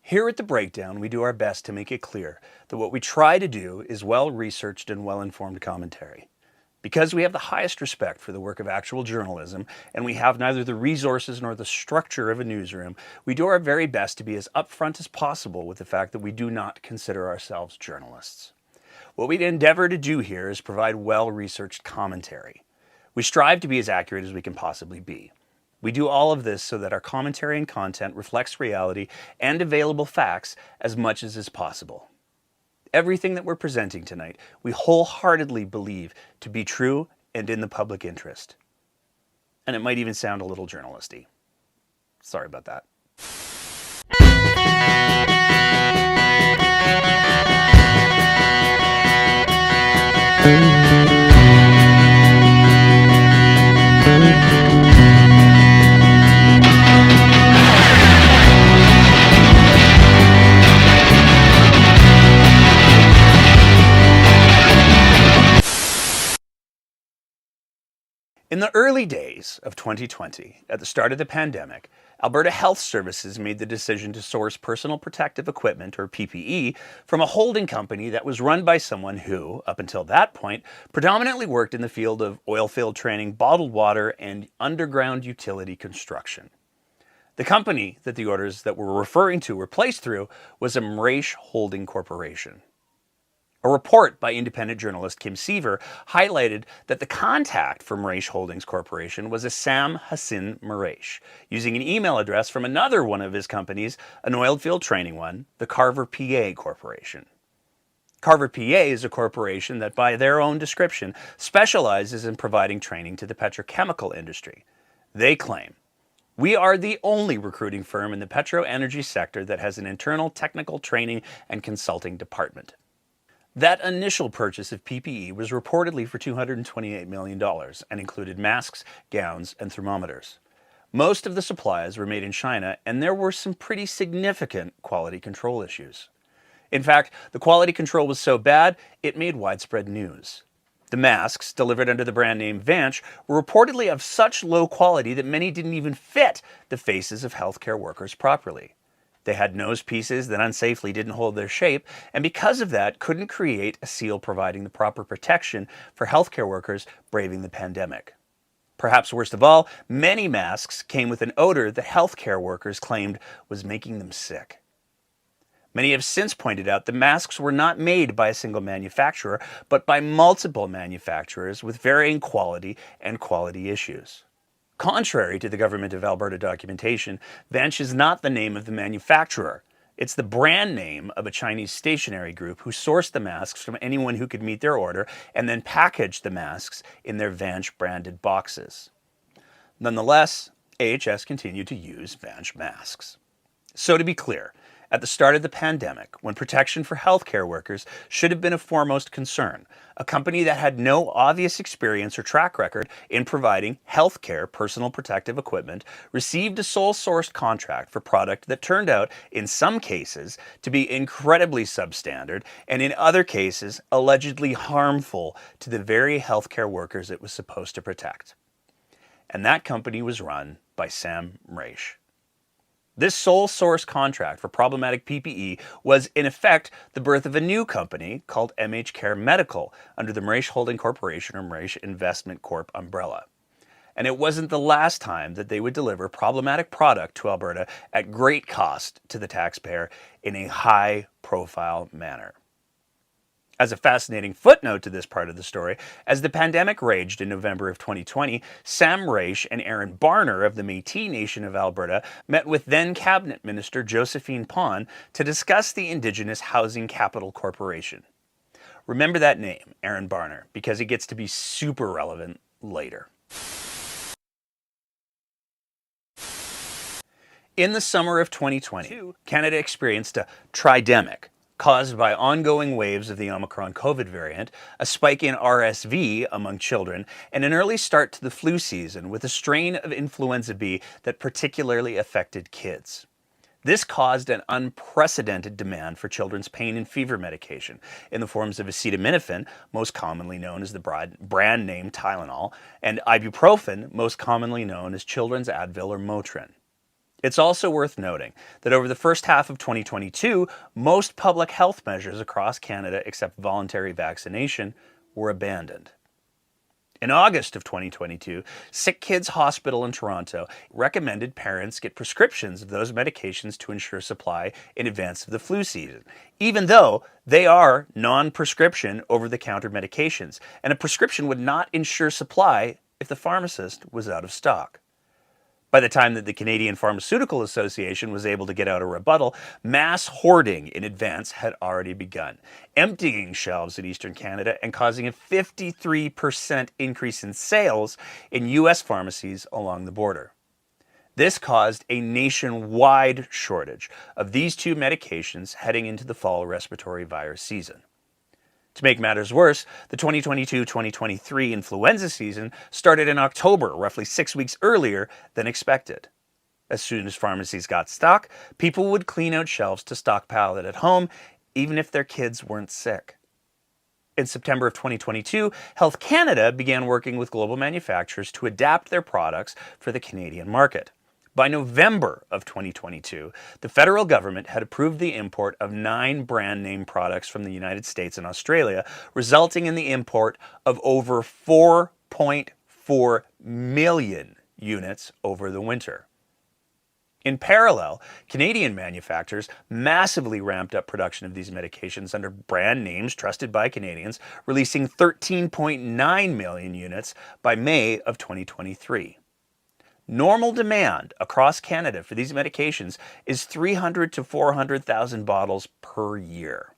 Here at The Breakdown, we do our best to make it clear that what we try to do is well-researched and well-informed commentary. Because we have the highest respect for the work of actual journalism, and we have neither the resources nor the structure of a newsroom, we do our very best to be as upfront as possible with the fact that we do not consider ourselves journalists. What we endeavor to do here is provide well-researched commentary. We strive to be as accurate as we can possibly be. We do all of this so that our commentary and content reflects reality and available facts as much as is possible. Everything that we're presenting tonight, we wholeheartedly believe to be true and in the public interest. And it might even sound a little journalisty. Sorry about that. In the early days of 2020, at the start of the pandemic, Alberta Health Services made the decision to source personal protective equipment, or PPE, from a holding company that was run by someone who, up until that point, predominantly worked in the field of oilfield training, bottled water, and underground utility construction. The company that the orders that we're referring to were placed through was a Mraish Holding Corporation. A report by independent journalist Kim Seaver highlighted that the contact for Mraish Holdings Corporation was a Sam Hassan Mraish, using an email address from another one of his companies, an oilfield training one, the Carver PA Corporation. Carver PA is a corporation that, by their own description, specializes in providing training to the petrochemical industry. They claim, "We are the only recruiting firm in the petro-energy sector that has an internal technical training and consulting department." That initial purchase of PPE was reportedly for $228 million and included masks, gowns, and thermometers. Most of the supplies were made in China, and there were some pretty significant quality control issues. In fact, the quality control was so bad, it made widespread news. The masks, delivered under the brand name Vanch, were reportedly of such low quality that many didn't even fit the faces of healthcare workers properly. They had nose pieces that unsafely didn't hold their shape, and because of that, couldn't create a seal providing the proper protection for healthcare workers braving the pandemic. Perhaps worst of all, many masks came with an odor that healthcare workers claimed was making them sick. Many have since pointed out the masks were not made by a single manufacturer, but by multiple manufacturers with varying quality and quality issues. Contrary to the Government of Alberta documentation, Vanch is not the name of the manufacturer. It's the brand name of a Chinese stationery group who sourced the masks from anyone who could meet their order and then packaged the masks in their Vanch branded boxes. Nonetheless, AHS continued to use Vanch masks. So to be clear, at the start of the pandemic, when protection for healthcare workers should have been a foremost concern, a company that had no obvious experience or track record in providing healthcare personal protective equipment received a sole-sourced contract for product that turned out, in some cases, to be incredibly substandard and in other cases, allegedly harmful to the very healthcare workers it was supposed to protect. And that company was run by Sam Mraish. This sole source contract for problematic PPE was, in effect, the birth of a new company called MH Care Medical under the Mraish Holding Corporation or Mraish Investment Corp umbrella. And it wasn't the last time that they would deliver problematic product to Alberta at great cost to the taxpayer in a high-profile manner. As a fascinating footnote to this part of the story, as the pandemic raged in November of 2020, Sam Mraish and Aaron Barner of the Métis Nation of Alberta met with then Cabinet Minister Josephine Pon to discuss the Indigenous Housing Capital Corporation. Remember that name, Aaron Barner, because it gets to be super relevant later. In the summer of 2020, Canada experienced a tridemic, caused by ongoing waves of the Omicron COVID variant, a spike in RSV among children, and an early start to the flu season with a strain of influenza B that particularly affected kids. This caused an unprecedented demand for children's pain and fever medication in the forms of acetaminophen, most commonly known as the brand name Tylenol, and ibuprofen, most commonly known as children's Advil or Motrin. It's also worth noting that over the first half of 2022, most public health measures across Canada, except voluntary vaccination, were abandoned. In August of 2022, Sick Kids Hospital in Toronto recommended parents get prescriptions of those medications to ensure supply in advance of the flu season, even though they are non-prescription over-the-counter medications, and a prescription would not ensure supply if the pharmacist was out of stock. By the time that the Canadian Pharmaceutical Association was able to get out a rebuttal, mass hoarding in advance had already begun, emptying shelves in Eastern Canada and causing a 53% increase in sales in U.S. pharmacies along the border. This caused a nationwide shortage of these two medications heading into the fall respiratory virus season. To make matters worse, the 2022-2023 influenza season started in October, roughly 6 weeks earlier than expected. As soon as pharmacies got stock, people would clean out shelves to stockpile it at home, even if their kids weren't sick. In September of 2022, Health Canada began working with global manufacturers to adapt their products for the Canadian market. By November of 2022, the federal government had approved the import of 9 brand name products from the United States and Australia, resulting in the import of over 4.4 million units over the winter. In parallel, Canadian manufacturers massively ramped up production of these medications under brand names trusted by Canadians, releasing 13.9 million units by May of 2023. Normal demand across Canada for these medications is 300 to 400,000 bottles per year.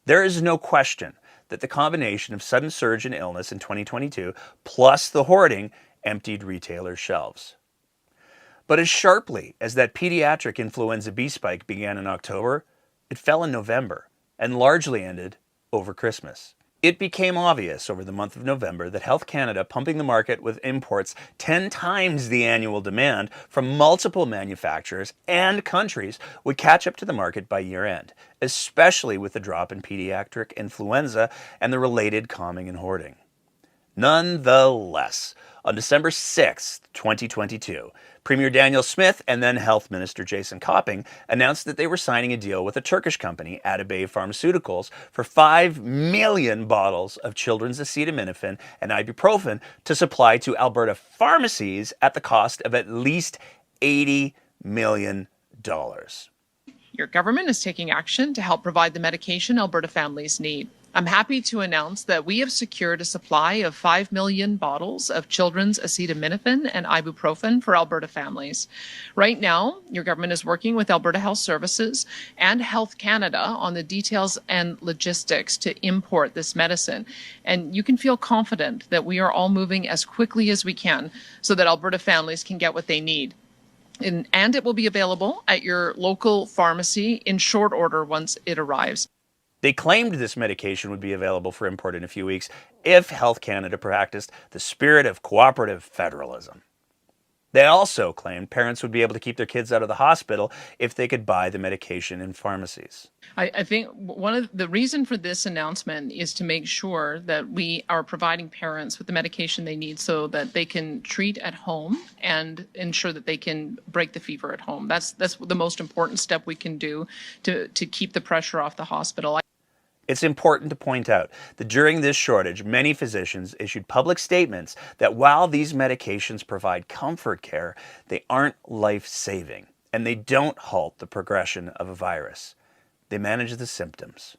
There is no question that the combination of sudden surge in illness in 2022 plus the hoarding emptied retailers' shelves. But as sharply as that pediatric influenza B spike began in October, it fell in November and largely ended over Christmas. It became obvious over the month of November that Health Canada, pumping the market with imports 10 times the annual demand from multiple manufacturers and countries, would catch up to the market by year-end, especially with the drop in pediatric influenza and the related calming and hoarding. Nonetheless, on December 6, 2022, Premier Danielle Smith and then Health Minister Jason Copping announced that they were signing a deal with a Turkish company, Atabey Pharmaceuticals, for 5 million bottles of children's acetaminophen and ibuprofen to supply to Alberta pharmacies at the cost of at least $80 million. Your government is taking action to help provide the medication Alberta families need. I'm happy to announce that we have secured a supply of 5 million bottles of children's acetaminophen and ibuprofen for Alberta families. Right now, your government is working with Alberta Health Services and Health Canada on the details and logistics to import this medicine. And you can feel confident that we are all moving as quickly as we can so that Alberta families can get what they need. And it will be available at your local pharmacy in short order once it arrives. They claimed this medication would be available for import in a few weeks if Health Canada practiced the spirit of cooperative federalism. They also claimed parents would be able to keep their kids out of the hospital if they could buy the medication in pharmacies. I think one of the reason for this announcement is to make sure that we are providing parents with the medication they need so that they can treat at home and ensure that they can break the fever at home. That's the most important step we can do to keep the pressure off the hospital. It's important to point out that during this shortage, many physicians issued public statements that while these medications provide comfort care, they aren't life-saving, and they don't halt the progression of a virus. They manage the symptoms.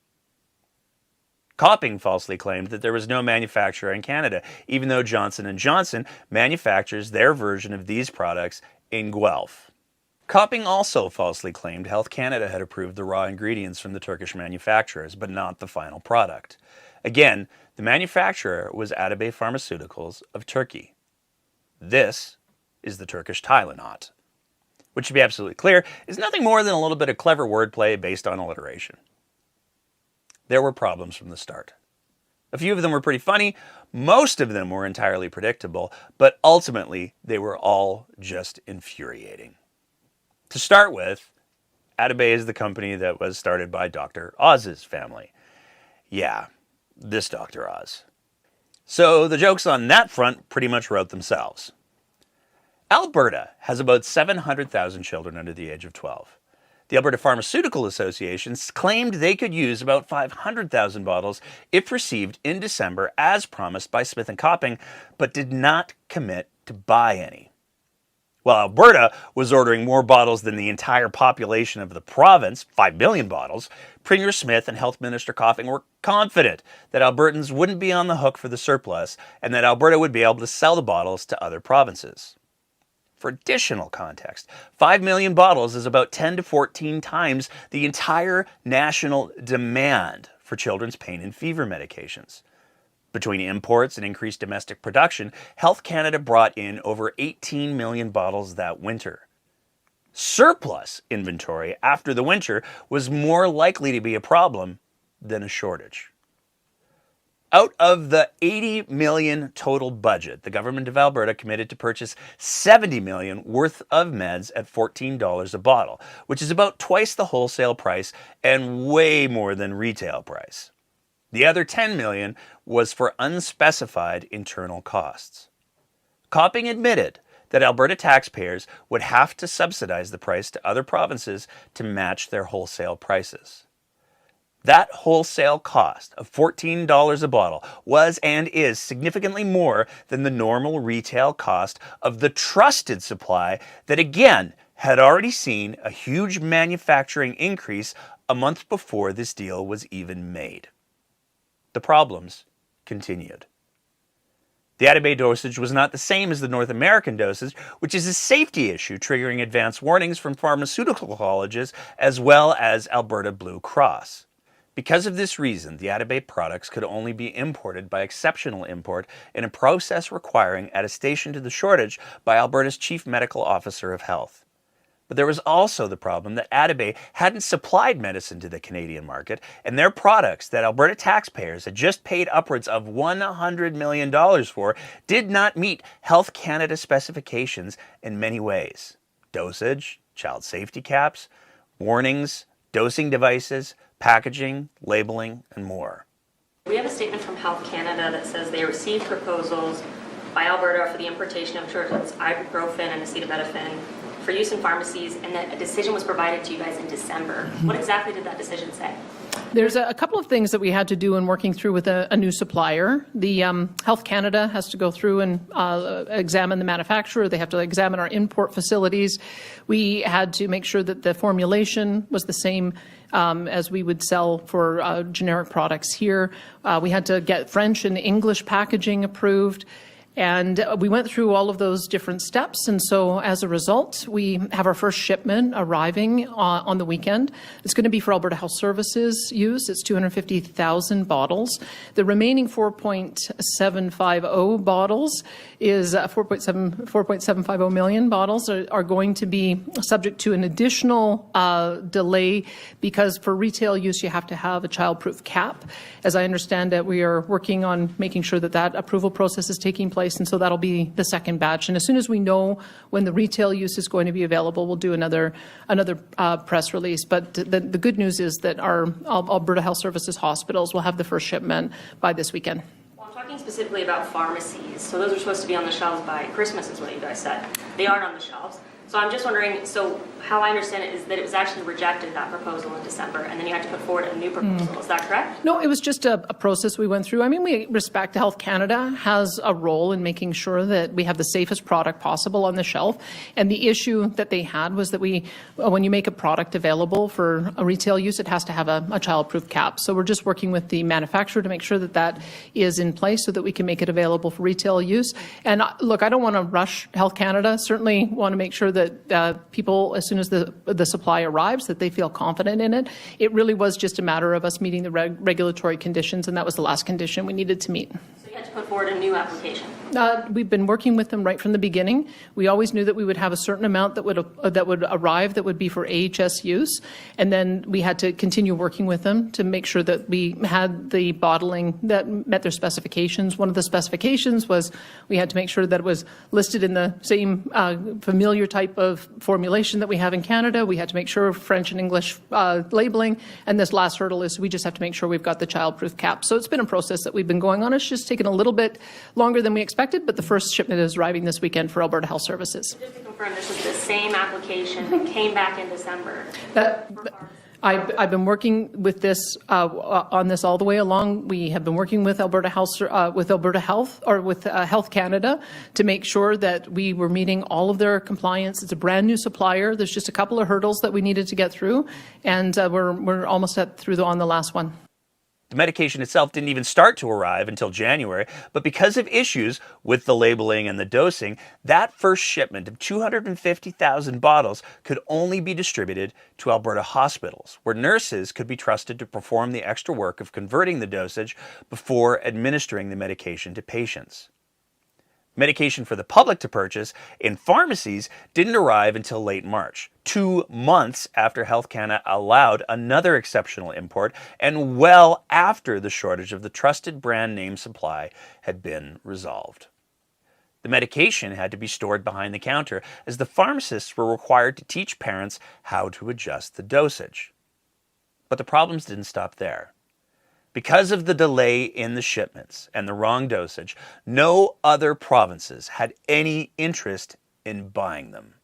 Copping falsely claimed that there was no manufacturer in Canada, even though Johnson & Johnson manufactures their version of these products in Guelph. Copping also falsely claimed Health Canada had approved the raw ingredients from the Turkish manufacturers, but not the final product. Again, the manufacturer was Atabey Pharmaceuticals of Turkey. This is the Turkish Tylenot, which, to be absolutely clear, is nothing more than a little bit of clever wordplay based on alliteration. There were problems from the start. A few of them were pretty funny, most of them were entirely predictable, but ultimately they were all just infuriating. To start with, Atabey is the company that was started by Dr. Oz's family. Yeah, this Dr. Oz. So the jokes on that front pretty much wrote themselves. Alberta has about 700,000 children under the age of 12. The Alberta Pharmaceutical Association claimed they could use about 500,000 bottles if received in December as promised by Smith & Copping, but did not commit to buy any. While Alberta was ordering more bottles than the entire population of the province, 5 million bottles, Premier Smith and Health Minister Copping were confident that Albertans wouldn't be on the hook for the surplus and that Alberta would be able to sell the bottles to other provinces. For additional context, 5 million bottles is about 10 to 14 times the entire national demand for children's pain and fever medications. Between imports and increased domestic production, Health Canada brought in over 18 million bottles that winter. Surplus inventory after the winter was more likely to be a problem than a shortage. Out of the 80 million total budget, the government of Alberta committed to purchase 70 million worth of meds at $14 a bottle, which is about twice the wholesale price and way more than retail price. The other 10 million was for unspecified internal costs. Copping admitted that Alberta taxpayers would have to subsidize the price to other provinces to match their wholesale prices. That wholesale cost of $14 a bottle was and is significantly more than the normal retail cost of the trusted supply that again had already seen a huge manufacturing increase a month before this deal was even made. The problems continued. The Atabay dosage was not the same as the North American dosage, which is a safety issue triggering advance warnings from pharmaceutical colleges as well as Alberta Blue Cross. Because of this reason, the Atabay products could only be imported by exceptional import in a process requiring attestation to the shortage by Alberta's Chief Medical Officer of Health. But there was also the problem that Atabay hadn't supplied medicine to the Canadian market, and their products that Alberta taxpayers had just paid upwards of $100 million for did not meet Health Canada specifications in many ways. Dosage, child safety caps, warnings, dosing devices, packaging, labeling, and more. We have a statement from Health Canada that says they received proposals by Alberta for the importation of children's ibuprofen and acetaminophen for use in pharmacies, and that a decision was provided to you guys in December. What exactly did that decision say? There's a couple of things that we had to do in working through with a new supplier. The Health Canada has to go through and examine the manufacturer. They have to examine our import facilities. We had to make sure that the formulation was the same as we would sell for generic products here. We had to get French and English packaging approved. And we went through all of those different steps, and so as a result, we have our first shipment arriving on the weekend. It's going to be for Alberta Health Services use. It's 250,000 bottles. The remaining 4.750 bottles is 4.750 million bottles are going to be subject to an additional delay because for retail use you have to have a child-proof cap. As I understand it, we are working on making sure that that approval process is taking place. And so that'll be the second batch. And as soon as we know when the retail use is going to be available, we'll do another press release. But the good news is that our Alberta Health Services hospitals will have the first shipment by this weekend. Well, I'm talking specifically about pharmacies. So those are supposed to be on the shelves by Christmas is what you guys said. They aren't on the shelves. So I'm just wondering, so how I understand it is that it was actually rejected, that proposal in December, and then you had to put forward a new proposal. Is that correct? No, it was just a process we went through. I mean, we respect Health Canada has a role in making sure that we have the safest product possible on the shelf. And the issue that they had was that when you make a product available for a retail use, it has to have a child-proof cap. So we're just working with the manufacturer to make sure that that is in place so that we can make it available for retail use. And look, I don't want to rush Health Canada. Certainly want to make sure that people, as soon as the supply arrives, that they feel confident in it. It really was just a matter of us meeting the regulatory conditions, and that was the last condition we needed to meet. So you had to put forward a new application. We've been working with them right from the beginning. We always knew that we would have a certain amount that would arrive that would be for AHS use, and then we had to continue working with them to make sure that we had the bottling that met their specifications. One of the specifications was we had to make sure that it was listed in the same familiar type of formulation that we have in Canada. We had to make sure French and English labeling, and this last hurdle is we just have to make sure we've got the child-proof cap. So it's been a process that we've been going on. It's just taken taken a little bit longer than we expected, but the first shipment is arriving this weekend for Alberta Health Services. Just to confirm, this is the same application that came back in December. I've been working with this on this all the way along. We have been working with Alberta Health, Health Canada to make sure that we were meeting all of their compliance. It's a brand new supplier. There's just a couple of hurdles that we needed to get through, and we're almost on the last one. The medication itself didn't even start to arrive until January, but because of issues with the labeling and the dosing, that first shipment of 250,000 bottles could only be distributed to Alberta hospitals, where nurses could be trusted to perform the extra work of converting the dosage before administering the medication to patients. Medication for the public to purchase in pharmacies didn't arrive until late March, 2 months after Health Canada allowed another exceptional import and well after the shortage of the trusted brand name supply had been resolved. The medication had to be stored behind the counter as the pharmacists were required to teach parents how to adjust the dosage. But the problems didn't stop there. Because of the delay in the shipments and the wrong dosage, no other provinces had any interest in buying them.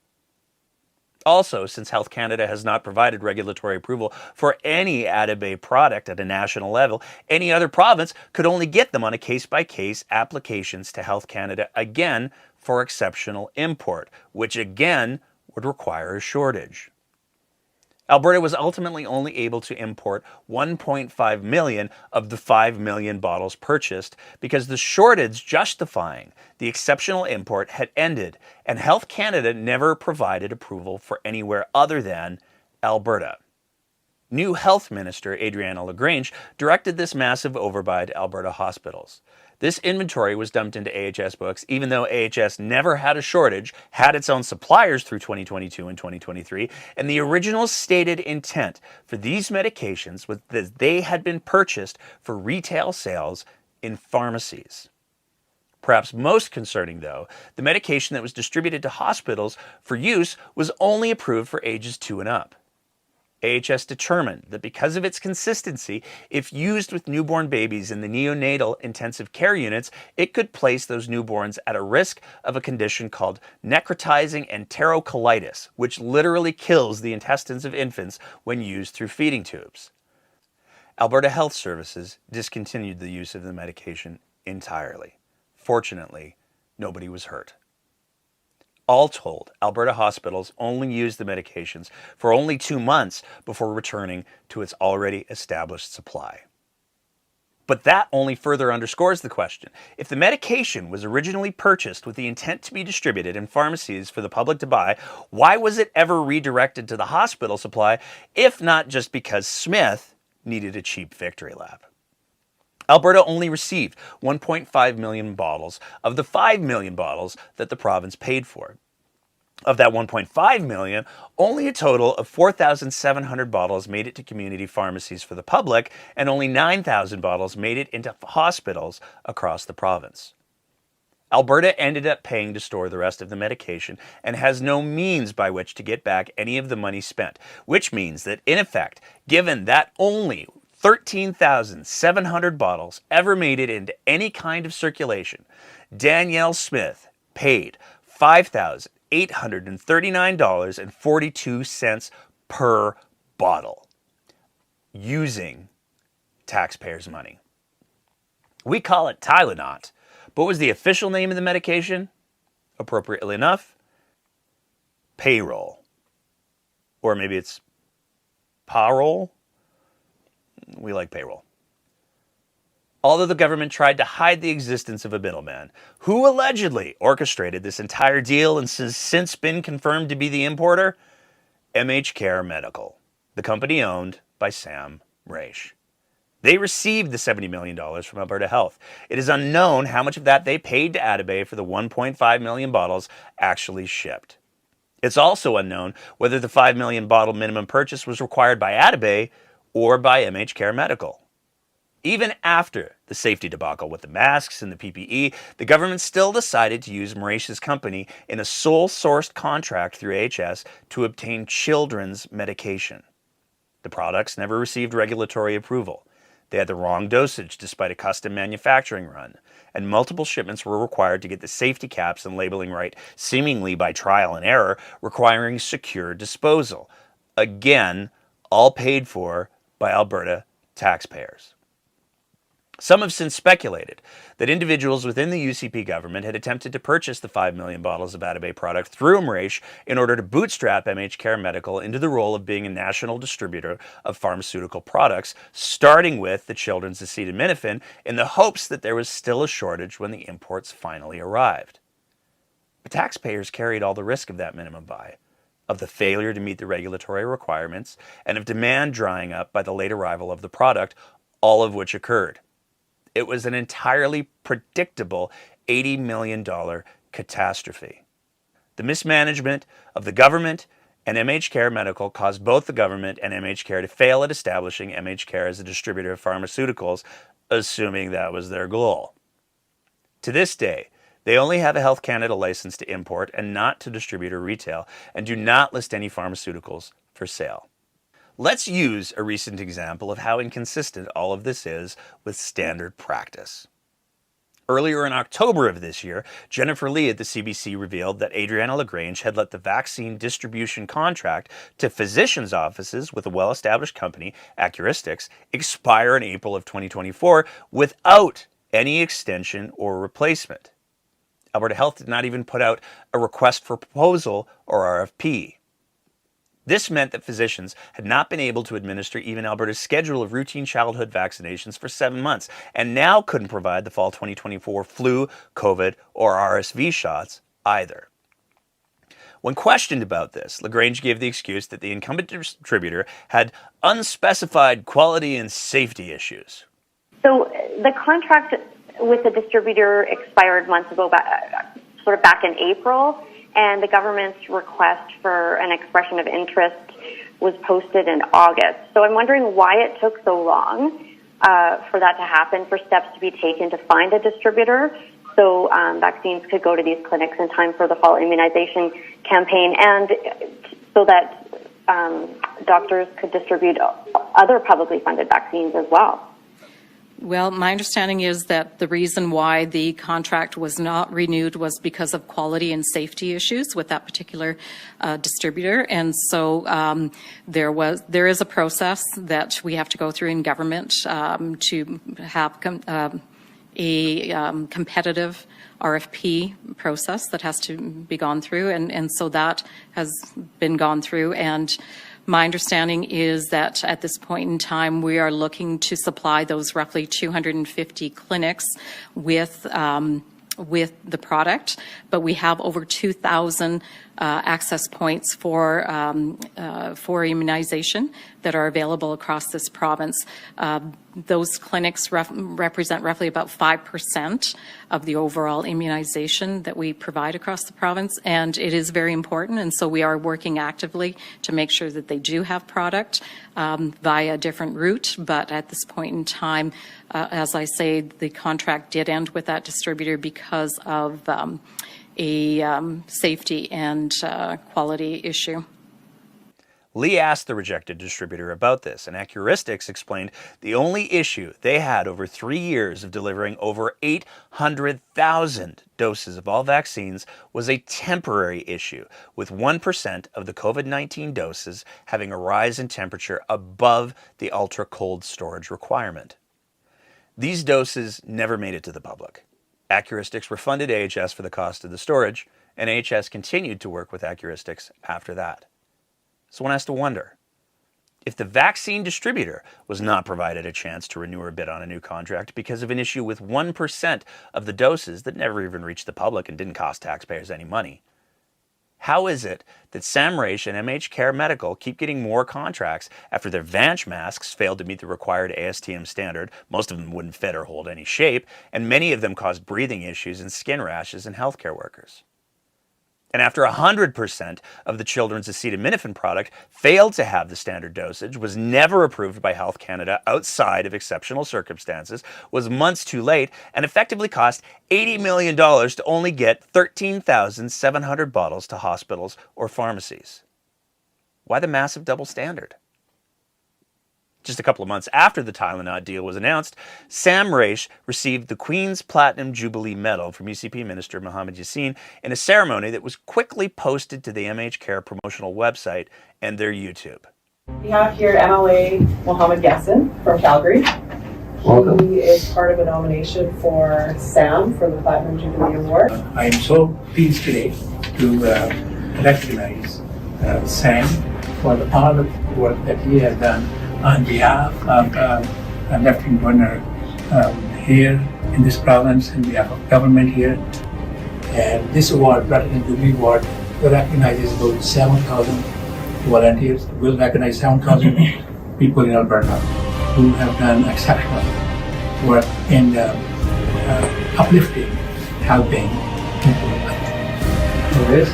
Also, since Health Canada has not provided regulatory approval for any Adabay product at a national level, any other province could only get them on a case-by-case applications to Health Canada again for exceptional import, which again would require a shortage. Alberta was ultimately only able to import 1.5 million of the 5 million bottles purchased because the shortage justifying the exceptional import had ended, and Health Canada never provided approval for anywhere other than Alberta. New Health Minister Adriana LaGrange directed this massive overbuy to Alberta hospitals. This inventory was dumped into AHS books, even though AHS never had a shortage, had its own suppliers through 2022 and 2023, and the original stated intent for these medications was that they had been purchased for retail sales in pharmacies. Perhaps most concerning, though, the medication that was distributed to hospitals for use was only approved for ages 2 and up. AHS determined that because of its consistency, if used with newborn babies in the neonatal intensive care units, it could place those newborns at a risk of a condition called necrotizing enterocolitis, which literally kills the intestines of infants when used through feeding tubes. Alberta Health Services discontinued the use of the medication entirely. Fortunately, nobody was hurt. All told, Alberta hospitals only used the medications for only 2 months before returning to its already established supply. But that only further underscores the question. If the medication was originally purchased with the intent to be distributed in pharmacies for the public to buy, why was it ever redirected to the hospital supply, if not just because Smith needed a cheap victory lap? Alberta only received 1.5 million bottles of the 5 million bottles that the province paid for. Of that 1.5 million, only a total of 4,700 bottles made it to community pharmacies for the public, and only 9,000 bottles made it into hospitals across the province. Alberta ended up paying to store the rest of the medication and has no means by which to get back any of the money spent, which means that, in effect, given that only 13,700 bottles ever made it into any kind of circulation, Danielle Smith paid $5,839.42 per bottle using taxpayers' money. We call it Tylenot, but what was the official name of the medication? Appropriately enough, payroll. Or maybe it's parole? We like payroll. Although the government tried to hide the existence of a middleman, who allegedly orchestrated this entire deal and has since been confirmed to be the importer? MHCare Medical, the company owned by Sam Raish. They received the $70 million from Alberta Health. It is unknown how much of that they paid to Adabay for the 1.5 million bottles actually shipped. It's also unknown whether the 5 million bottle minimum purchase was required by Adabay or by MHCare Medical. Even after the safety debacle with the masks and the PPE, the government still decided to use Mauritius' company in a sole-sourced contract through AHS to obtain children's medication. The products never received regulatory approval. They had the wrong dosage despite a custom manufacturing run, and multiple shipments were required to get the safety caps and labeling right, seemingly by trial and error, requiring secure disposal. Again, all paid for by Alberta taxpayers. Some have since speculated that individuals within the UCP government had attempted to purchase the 5 million bottles of Atabay product through MRAISH in order to bootstrap MHCare Medical into the role of being a national distributor of pharmaceutical products, starting with the children's acetaminophen, in the hopes that there was still a shortage when the imports finally arrived. But taxpayers carried all the risk of that minimum buy, of the failure to meet the regulatory requirements, and of demand drying up by the late arrival of the product, all of which occurred. It was an entirely predictable $80 million catastrophe. The mismanagement of the government and MHCare Medical caused both the government and MHCare to fail at establishing MHCare as a distributor of pharmaceuticals, assuming that was their goal. To this day, they only have a Health Canada license to import and not to distribute or retail, and do not list any pharmaceuticals for sale. Let's use a recent example of how inconsistent all of this is with standard practice. Earlier in October of this year, Jennifer Lee at the CBC revealed that Adriana LaGrange had let the vaccine distribution contract to physicians' offices with a well-established company, Accuristix, expire in April of 2024 without any extension or replacement. Alberta Health did not even put out a request for proposal or RFP. This meant that physicians had not been able to administer even Alberta's schedule of routine childhood vaccinations for 7 months, and now couldn't provide the fall 2024 flu, COVID, or RSV shots either. When questioned about this, LaGrange gave the excuse that the incumbent distributor had unspecified quality and safety issues. So the contract with the distributor expired months ago, sort of back in April, and the government's request for an expression of interest was posted in August. So I'm wondering why it took so long for that to happen, for steps to be taken to find a distributor so vaccines could go to these clinics in time for the fall immunization campaign, and so that doctors could distribute other publicly funded vaccines as well. Well, my understanding is that the reason why the contract was not renewed was because of quality and safety issues with that particular distributor, and so there is a process that we have to go through in government to have a competitive RFP process that has to be gone through, and so that has been gone through. And my understanding is that at this point in time, we are looking to supply those roughly 250 clinics with the product, but we have over 2,000 access points for immunization that are available across this province. Those clinics represent roughly about 5% of the overall immunization that we provide across the province, and it is very important, and so we are working actively to make sure that they do have product via a different route. But at this point in time, as I say, the contract did end with that distributor because of a safety and quality issue. Lee asked the rejected distributor about this, and Accuristix explained the only issue they had over 3 years of delivering over 800,000 doses of all vaccines was a temporary issue, with 1% of the COVID-19 doses having a rise in temperature above the ultra-cold storage requirement. These doses never made it to the public. Accuristix refunded AHS for the cost of the storage, and AHS continued to work with Accuristix after that. So one has to wonder, if the vaccine distributor was not provided a chance to renew or bid on a new contract because of an issue with 1% of the doses that never even reached the public and didn't cost taxpayers any money, how is it that SAMRAISH and MHCare Medical keep getting more contracts after their Vanch masks failed to meet the required ASTM standard, most of them wouldn't fit or hold any shape, and many of them caused breathing issues and skin rashes in healthcare workers? And after 100% of the children's acetaminophen product failed to have the standard dosage, was never approved by Health Canada outside of exceptional circumstances, was months too late, and effectively cost $80 million to only get 13,700 bottles to hospitals or pharmacies. Why the massive double standard? Just a couple of months after the Tylenot deal was announced, Sam Raich received the Queen's Platinum Jubilee Medal from UCP Minister Mohammed Yassin in a ceremony that was quickly posted to the MH Care promotional website and their YouTube. We have here MLA Mohammed Yassin from Calgary. Welcome. He is part of a nomination for Sam for the Platinum Jubilee Award. I am so pleased today to recognize Sam for the all of work that he has done on behalf of Lieutenant Governor here in this province, on behalf of government here. And this award, Platinum Jubilee Award, recognizes about 7,000 volunteers. Will recognize 7,000 people in Alberta who have done exceptional work in uplifting, helping people. So this,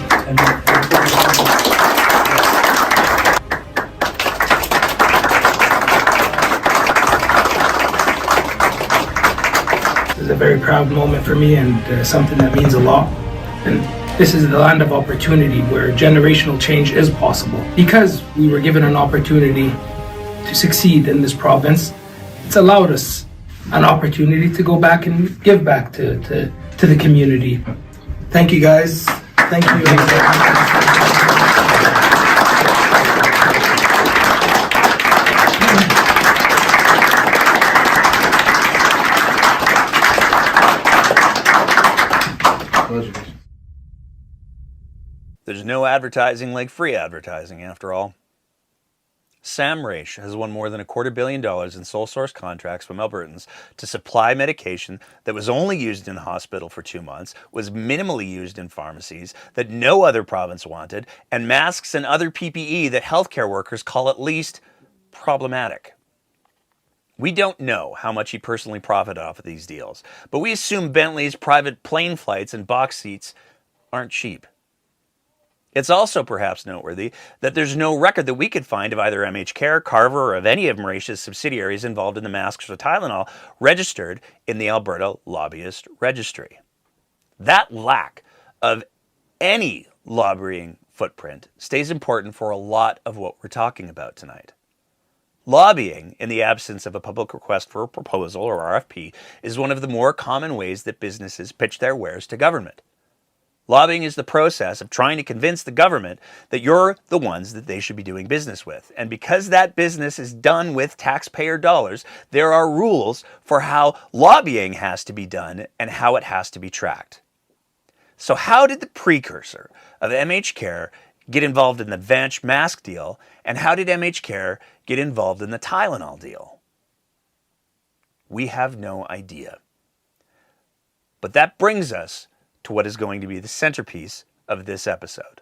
This is a very proud moment for me and something that means a lot. And this is the land of opportunity where generational change is possible. Because we were given an opportunity to succeed in this province, it's allowed us an opportunity to go back and give back to the community. Thank you guys. Thank you. There's no advertising like free advertising, after all. Sam Raich has won more than $250 million in sole source contracts from Albertans to supply medication that was only used in hospital for 2 months, was minimally used in pharmacies that no other province wanted, and masks and other PPE that healthcare workers call at least problematic. We don't know how much he personally profited off of these deals, but we assume Bentley's private plane flights and box seats aren't cheap. It's also perhaps noteworthy that there's no record that we could find of either MH Care, Carver, or of any of Mauritius' subsidiaries involved in the masks or Tylenol registered in the Alberta Lobbyist Registry. That lack of any lobbying footprint stays important for a lot of what we're talking about tonight. Lobbying, in the absence of a public request for a proposal or RFP, is one of the more common ways that businesses pitch their wares to government. Lobbying is the process of trying to convince the government that you're the ones that they should be doing business with. And because that business is done with taxpayer dollars, there are rules for how lobbying has to be done and how it has to be tracked. So how did the precursor of MH Care get involved in the Vanch mask deal, and how did MH Care get involved in the Tylenol deal? We have no idea. But that brings us to what is going to be the centerpiece of this episode.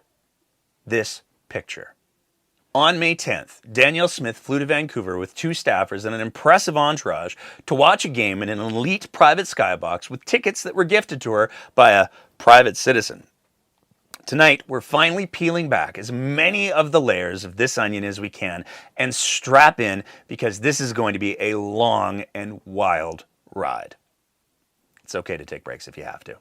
This picture. On May 10th, Danielle Smith flew to Vancouver with 2 staffers and an impressive entourage to watch a game in an elite private Skybox with tickets that were gifted to her by a private citizen. Tonight, we're finally peeling back as many of the layers of this onion as we can and strap in, because this is going to be a long and wild ride. It's okay to take breaks if you have to.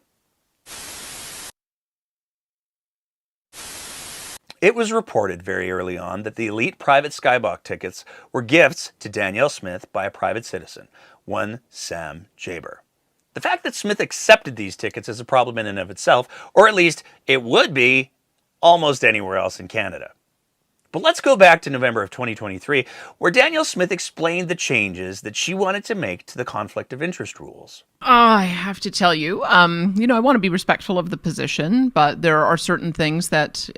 It was reported very early on that the elite private Skybox tickets were gifts to Danielle Smith by a private citizen, one Sam Jaber. The fact that Smith accepted these tickets is a problem in and of itself, or at least it would be almost anywhere else in Canada. But let's go back to November of 2023, where Danielle Smith explained the changes that she wanted to make to the conflict of interest rules. I have to tell you, I want to be respectful of the position, but there are certain things that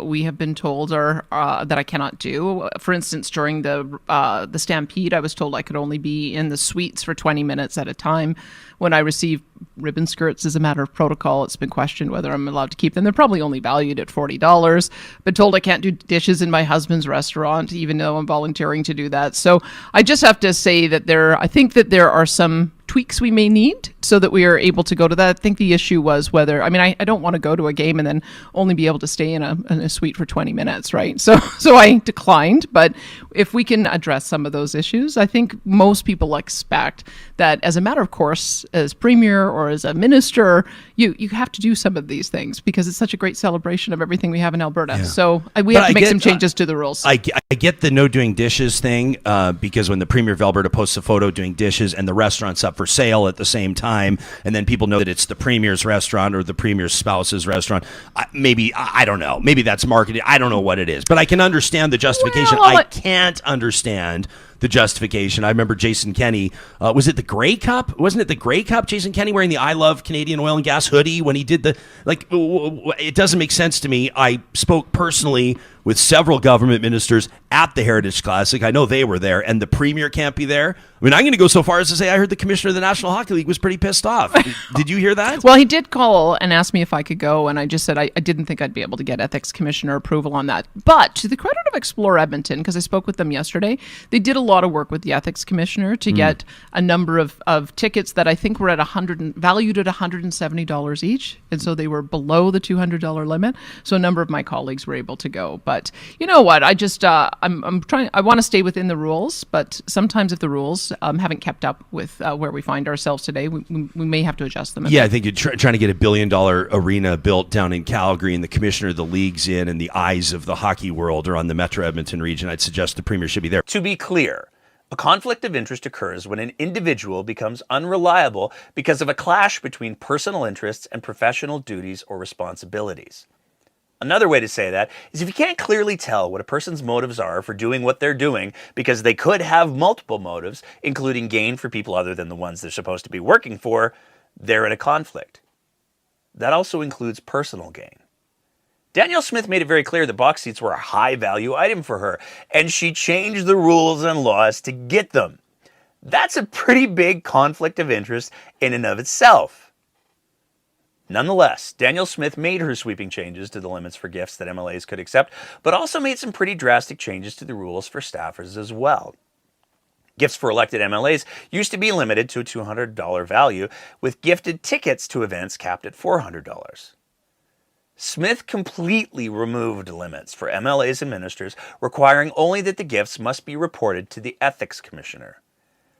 we have been told are that I cannot do. For instance, during the stampede, I was told I could only be in the suites for 20 minutes at a time. When I receive ribbon skirts as a matter of protocol, it's been questioned whether I'm allowed to keep them. They're probably only valued at $40. Been told I can't do dishes in my husband's restaurant, even though I'm volunteering to do that. So I just have to say that I think that there are some tweaks we may need so that we are able to go to that. I think the issue was whether, I don't want to go to a game and then only be able to stay in a suite for 20 minutes, right? So I declined. But if we can address some of those issues, I think most people expect that as a matter of course, as premier or as a minister, you have to do some of these things because it's such a great celebration of everything we have in Alberta. Yeah. So we have to make some changes to the rules. I get the no doing dishes thing because when the Premier of Alberta posts a photo doing dishes and the restaurant's up for sale at the same time, and then people know that it's the Premier's restaurant or the Premier's spouse's restaurant, I don't know. Maybe that's marketing. I don't know what it is. But I can understand the justification. Well, I can't understand the justification. I remember Jason Kenney, was it the Grey Cup? Wasn't it the Grey Cup? Jason Kenney wearing the I Love Canadian Oil and Gas hoodie when he did it doesn't make sense to me. I spoke personally with several government ministers at the Heritage Classic. I know they were there, and the Premier can't be there. I'm going to go so far as to say I heard the commissioner of the National Hockey League was pretty pissed off. Did you hear that? Well, he did call and ask me if I could go, and I just said I didn't think I'd be able to get ethics commissioner approval on that. But to the credit of Explore Edmonton, because I spoke with them yesterday, they did a lot of work with the ethics commissioner to get a number of tickets that I think were valued at $170 each, and so they were below the $200 limit. So a number of my colleagues were able to go. But you know what? I just I'm trying. I want to stay within the rules, but sometimes if the rules haven't kept up with where we find ourselves today, we may have to adjust them. Yeah, I think you're trying to get $1 billion arena built down in Calgary, and the commissioner of the league's in, and the eyes of the hockey world are on the Metro Edmonton region. I'd suggest the Premier should be there. To be clear, a conflict of interest occurs when an individual becomes unreliable because of a clash between personal interests and professional duties or responsibilities. Another way to say that is if you can't clearly tell what a person's motives are for doing what they're doing because they could have multiple motives, including gain for people other than the ones they're supposed to be working for, they're in a conflict. That also includes personal gain. Danielle Smith made it very clear that box seats were a high-value item for her, and she changed the rules and laws to get them. That's a pretty big conflict of interest in and of itself. Nonetheless, Danielle Smith made her sweeping changes to the limits for gifts that MLAs could accept, but also made some pretty drastic changes to the rules for staffers as well. Gifts for elected MLAs used to be limited to a $200 value, with gifted tickets to events capped at $400. Smith completely removed limits for MLAs and ministers, requiring only that the gifts must be reported to the Ethics Commissioner.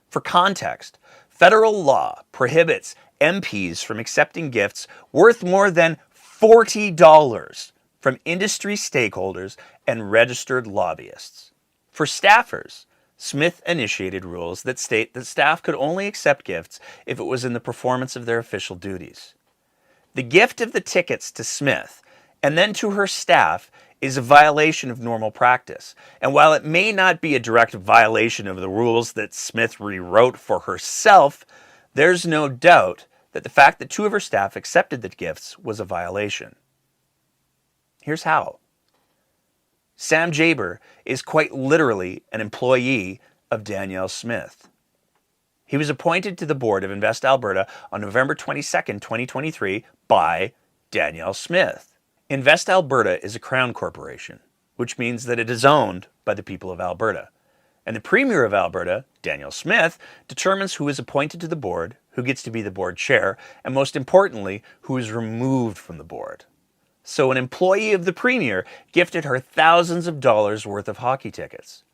For context, federal law prohibits MPs from accepting gifts worth more than $40 from industry stakeholders and registered lobbyists. For staffers, Smith initiated rules that state that staff could only accept gifts if it was in the performance of their official duties. The gift of the tickets to Smith and then to her staff is a violation of normal practice. And while it may not be a direct violation of the rules that Smith rewrote for herself, there's no doubt that the fact that two of her staff accepted the gifts was a violation. Here's how. Sam Jaber is quite literally an employee of Danielle Smith. He was appointed to the board of Invest Alberta on November 22, 2023 by Danielle Smith. Invest Alberta is a Crown corporation, which means that it is owned by the people of Alberta. And the Premier of Alberta, Danielle Smith, determines who is appointed to the board, who gets to be the board chair, and most importantly, who is removed from the board. So an employee of the Premier gifted her thousands of dollars worth of hockey tickets.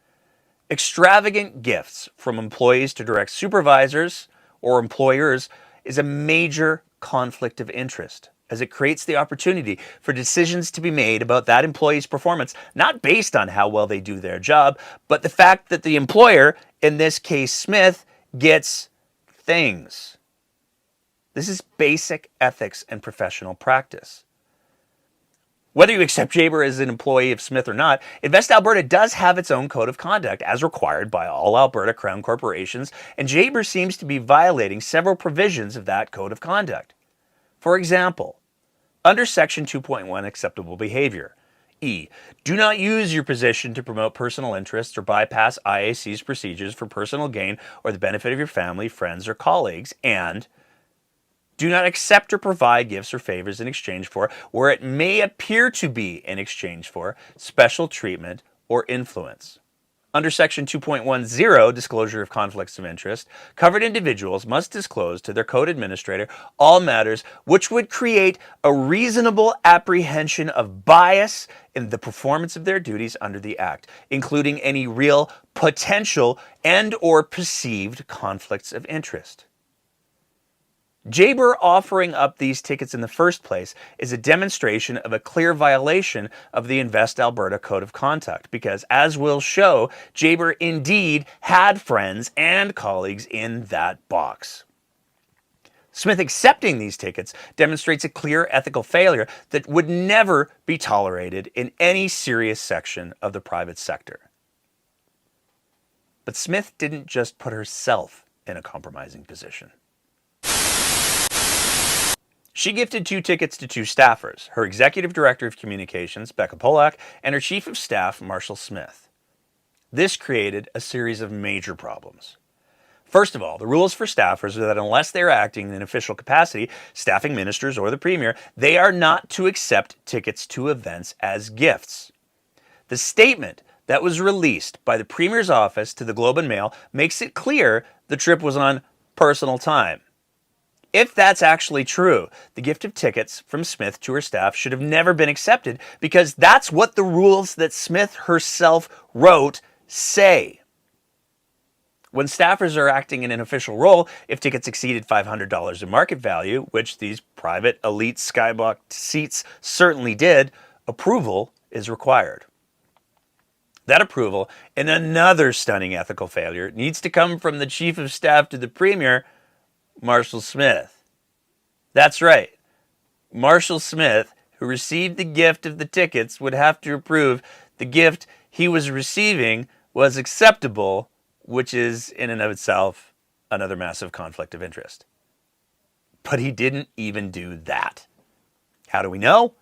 Extravagant gifts from employees to direct supervisors or employers is a major conflict of interest, as it creates the opportunity for decisions to be made about that employee's performance, not based on how well they do their job, but the fact that the employer, in this case Smith, gets things. This is basic ethics and professional practice. Whether you accept Jaber as an employee of Smith or not, Invest Alberta does have its own code of conduct as required by all Alberta Crown corporations, and Jaber seems to be violating several provisions of that code of conduct. For example, under Section 2.1 Acceptable Behavior, E. Do not use your position to promote personal interests or bypass IAC's procedures for personal gain or the benefit of your family, friends, or colleagues, and do not accept or provide gifts or favors in exchange for, where it may appear to be in exchange for, special treatment or influence. Under Section 2.10, Disclosure of Conflicts of Interest, covered individuals must disclose to their code administrator all matters which would create a reasonable apprehension of bias in the performance of their duties under the Act, including any real, potential, and/or perceived conflicts of interest. Jaber offering up these tickets in the first place is a demonstration of a clear violation of the Invest Alberta Code of Conduct because, as we'll show, Jaber indeed had friends and colleagues in that box. Smith accepting these tickets demonstrates a clear ethical failure that would never be tolerated in any serious section of the private sector. But Smith didn't just put herself in a compromising position. She gifted 2 tickets to 2 staffers, her Executive Director of Communications, Becca Polak, and her Chief of Staff, Marshall Smith. This created a series of major problems. First of all, the rules for staffers are that unless they are acting in an official capacity, staffing ministers or the Premier, they are not to accept tickets to events as gifts. The statement that was released by the Premier's office to the Globe and Mail makes it clear the trip was on personal time. If that's actually true, the gift of tickets from Smith to her staff should have never been accepted because that's what the rules that Smith herself wrote say. When staffers are acting in an official role, if tickets exceeded $500 in market value, which these private elite Skybox seats certainly did, approval is required. That approval, and another stunning ethical failure, needs to come from the Chief of Staff to the Premier, Marshall Smith. That's right. Marshall Smith, who received the gift of the tickets, would have to approve the gift he was receiving was acceptable, which is in and of itself another massive conflict of interest. But he didn't even do that. How do we know?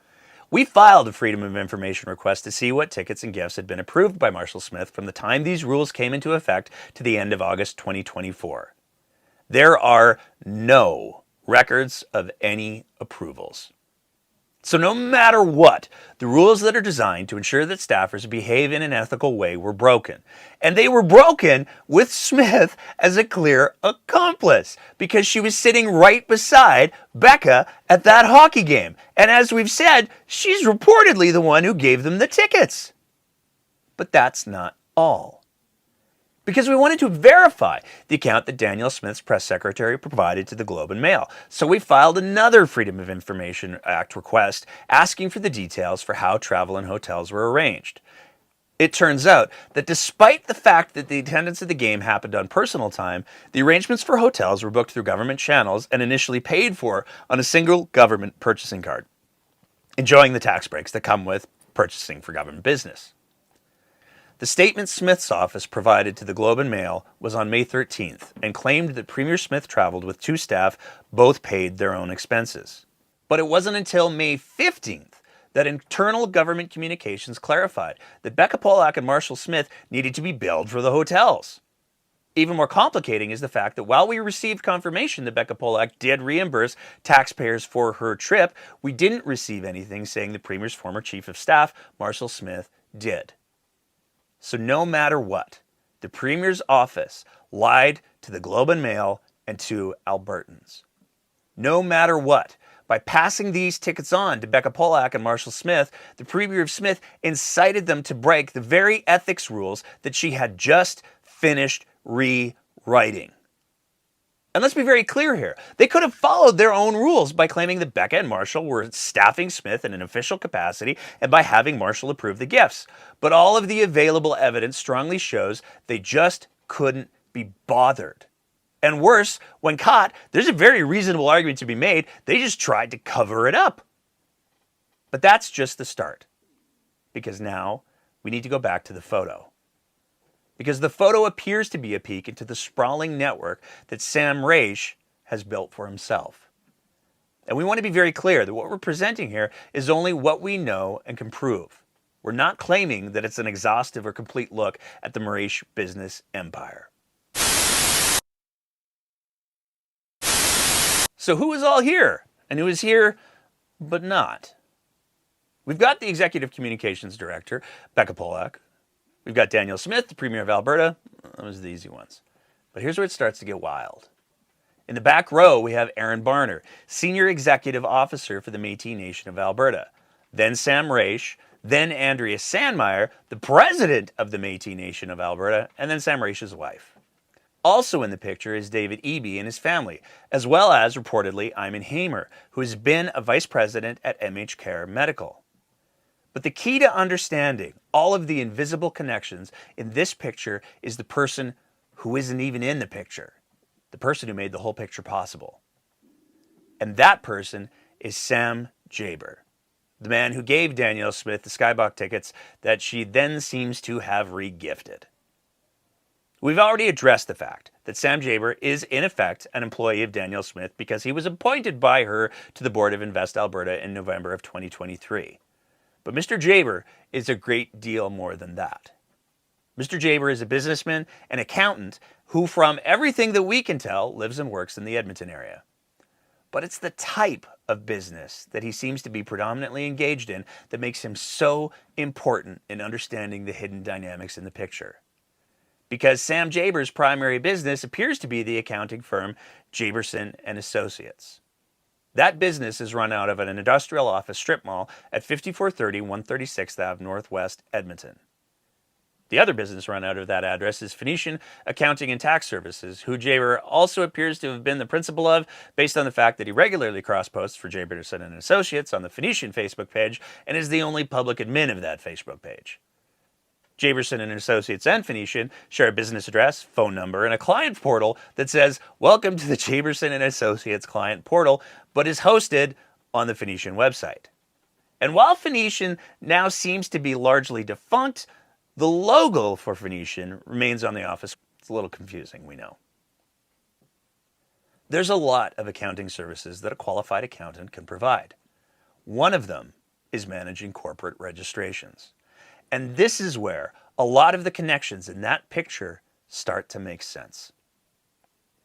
We filed a Freedom of Information request to see what tickets and gifts had been approved by Marshall Smith from the time these rules came into effect to the end of August 2024. There are no records of any approvals. So no matter what, the rules that are designed to ensure that staffers behave in an ethical way were broken. And they were broken with Smith as a clear accomplice because she was sitting right beside Becca at that hockey game. And as we've said, she's reportedly the one who gave them the tickets. But that's not all. Because we wanted to verify the account that Danielle Smith's press secretary provided to the Globe and Mail. So we filed another Freedom of Information Act request asking for the details for how travel and hotels were arranged. It turns out that despite the fact that the attendance of the game happened on personal time, the arrangements for hotels were booked through government channels and initially paid for on a single government purchasing card, enjoying the tax breaks that come with purchasing for government business. The statement Smith's office provided to the Globe and Mail was on May 13th and claimed that Premier Smith traveled with 2 staff, both paid their own expenses. But it wasn't until May 15th that internal government communications clarified that Becca Polak and Marshall Smith needed to be billed for the hotels. Even more complicating is the fact that while we received confirmation that Becca Polak did reimburse taxpayers for her trip, we didn't receive anything saying the Premier's former Chief of Staff, Marshall Smith, did. So no matter what, the Premier's office lied to the Globe and Mail and to Albertans. No matter what, by passing these tickets on to Becca Polak and Marshall Smith, the Premier of Smith incited them to break the very ethics rules that she had just finished rewriting. And let's be very clear here. They could have followed their own rules by claiming that Becca and Marshall were staffing Smith in an official capacity and by having Marshall approve the gifts. But all of the available evidence strongly shows they just couldn't be bothered. And worse, when caught, there's a very reasonable argument to be made. They just tried to cover it up. But that's just the start. Because now we need to go back to the photo. Because the photo appears to be a peek into the sprawling network that Sam Raish has built for himself. And we want to be very clear that what we're presenting here is only what we know and can prove. We're not claiming that it's an exhaustive or complete look at the Raish business empire. So who is all here? And who is here but not? We've got the Executive Communications Director, Becca Polak, We've got Danielle Smith, the Premier of Alberta. Those are the easy ones. But here's where it starts to get wild. In the back row, we have Aaron Barner, Senior Executive Officer for the Métis Nation of Alberta. Then Sam Raish, then Andrea Sandmeyer, the President of the Métis Nation of Alberta, and then Sam Raish's wife. Also in the picture is David Eby and his family, as well as, reportedly, Iman Hamer, who has been a Vice President at MH Care Medical. But the key to understanding all of the invisible connections in this picture is the person who isn't even in the picture. The person who made the whole picture possible. And that person is Sam Jaber, the man who gave Danielle Smith the Skybox tickets that she then seems to have regifted. We've already addressed the fact that Sam Jaber is in effect an employee of Danielle Smith because he was appointed by her to the board of Invest Alberta in November of 2023. But Mr. Jaber is a great deal more than that. Mr. Jaber is a businessman and accountant who, from everything that we can tell, lives and works in the Edmonton area. But it's the type of business that he seems to be predominantly engaged in that makes him so important in understanding the hidden dynamics in the picture. Because Sam Jaber's primary business appears to be the accounting firm Jaberson and Associates. That business is run out of an industrial office strip mall at 5430 136th Ave Northwest, Edmonton. The other business run out of that address is Phoenician Accounting and Tax Services, who Jaber also appears to have been the principal of, based on the fact that he regularly cross-posts for Jaberson and Associates on the Phoenician Facebook page and is the only public admin of that Facebook page. Jaberson and Associates and Phoenician share a business address, phone number, and a client portal that says, "Welcome to the Jaberson and Associates client portal," but is hosted on the Phoenician website. And while Phoenician now seems to be largely defunct, the logo for Phoenician remains on the office. It's a little confusing, we know. There's a lot of accounting services that a qualified accountant can provide. One of them is managing corporate registrations. And this is where a lot of the connections in that picture start to make sense.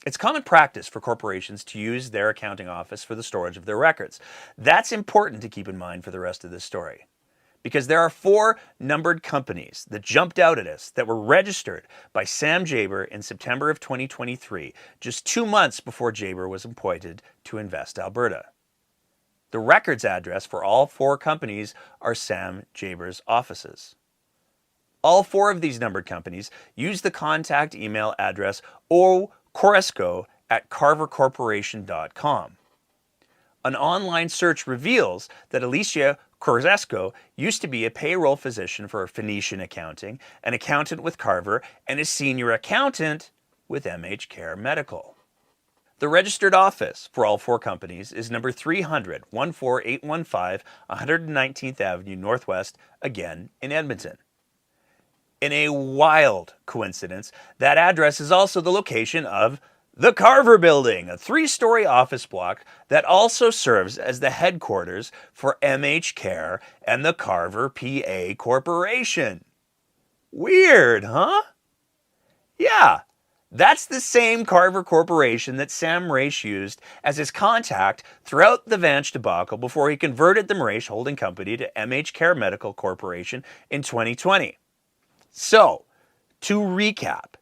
It's common practice for corporations to use their accounting office for the storage of their records. That's important to keep in mind for the rest of this story. Because there are 4 numbered companies that jumped out at us that were registered by Sam Jaber in September of 2023, just 2 months before Jaber was appointed to Invest Alberta. The records address for all 4 companies are Sam Jaber's offices. All 4 of these numbered companies use the contact email address ocoresco@carvercorporation.com. An online search reveals that Alicia Coresco used to be a payroll physician for Phoenician Accounting, an accountant with Carver, and a senior accountant with MH Care Medical. The registered office for all 4 companies is number 300, 14815, 119th Avenue Northwest, again in Edmonton. In a wild coincidence, that address is also the location of the Carver Building, a 3-story office block that also serves as the headquarters for MH Care and the Carver PA Corporation. Weird, huh? Yeah. That's the same Carver Corporation that Sam Raish used as his contact throughout the Vanch debacle before he converted the Raish Holding Company to MH Care Medical Corporation in 2020. So, to recap,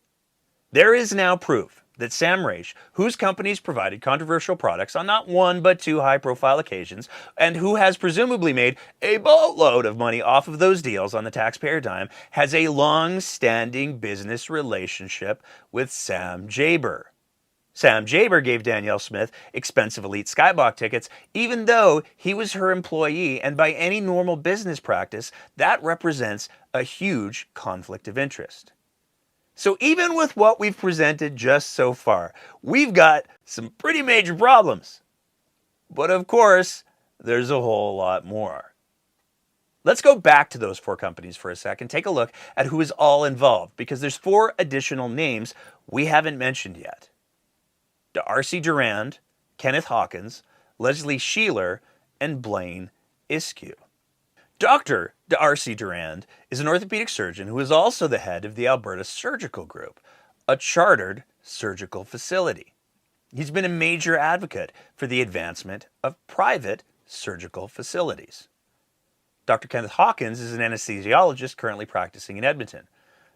there is now proof that Sam Raish, whose companies provided controversial products on not 1 but 2 high-profile occasions, and who has presumably made a boatload of money off of those deals on the taxpayer dime, has a long-standing business relationship with Sam Jaber. Sam Jaber gave Danielle Smith expensive elite Skybox tickets, even though he was her employee, and by any normal business practice, that represents a huge conflict of interest. So even with what we've presented just so far, we've got some pretty major problems. But of course, there's a whole lot more. Let's go back to those 4 companies for a second, take a look at who is all involved, because there's 4 additional names we haven't mentioned yet. D'Arcy Durand, Kenneth Hawkins, Leslie Sheeler, and Blaine Iskew. Dr. D'Arcy Durand is an orthopedic surgeon who is also the head of the Alberta Surgical Group, a chartered surgical facility. He's been a major advocate for the advancement of private surgical facilities. Dr. Kenneth Hawkins is an anesthesiologist currently practicing in Edmonton.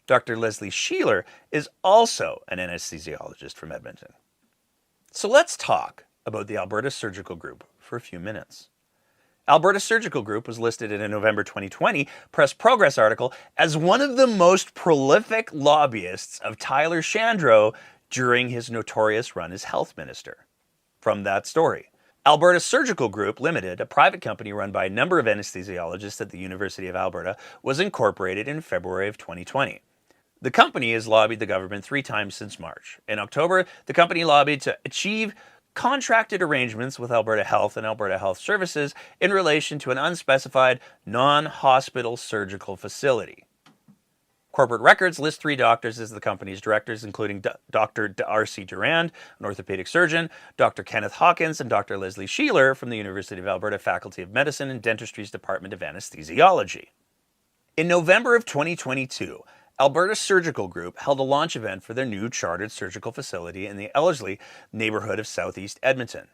Dr. Leslie Sheeler is also an anesthesiologist from Edmonton. So let's talk about the Alberta Surgical Group for a few minutes. Alberta Surgical Group was listed in a November 2020 Press Progress article as one of the most prolific lobbyists of Tyler Shandro during his notorious run as health minister. From that story, Alberta Surgical Group Limited, a private company run by a number of anesthesiologists at the University of Alberta, was incorporated in February of 2020. The company has lobbied the government 3 times since March. In October, the company lobbied to achieve contracted arrangements with Alberta Health and Alberta Health Services in relation to an unspecified non-hospital surgical facility. Corporate records list 3 doctors as the company's directors, including Dr. R.C. Durand, an orthopedic surgeon, Dr. Kenneth Hawkins, and Dr. Leslie Sheeler from the University of Alberta Faculty of Medicine and Dentistry's Department of Anesthesiology. In November of 2022, Alberta Surgical Group held a launch event for their new chartered surgical facility in the Ellerslie neighborhood of southeast Edmonton.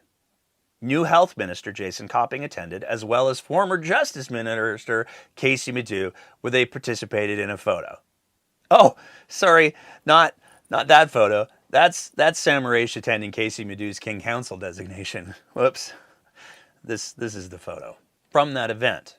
New Health Minister Jason Copping attended, as well as former Justice Minister Casey Madu, where they participated in a photo. Oh, sorry, not that photo. That's Sam Raish attending Casey Madu's King Council designation. Whoops. This is the photo from that event.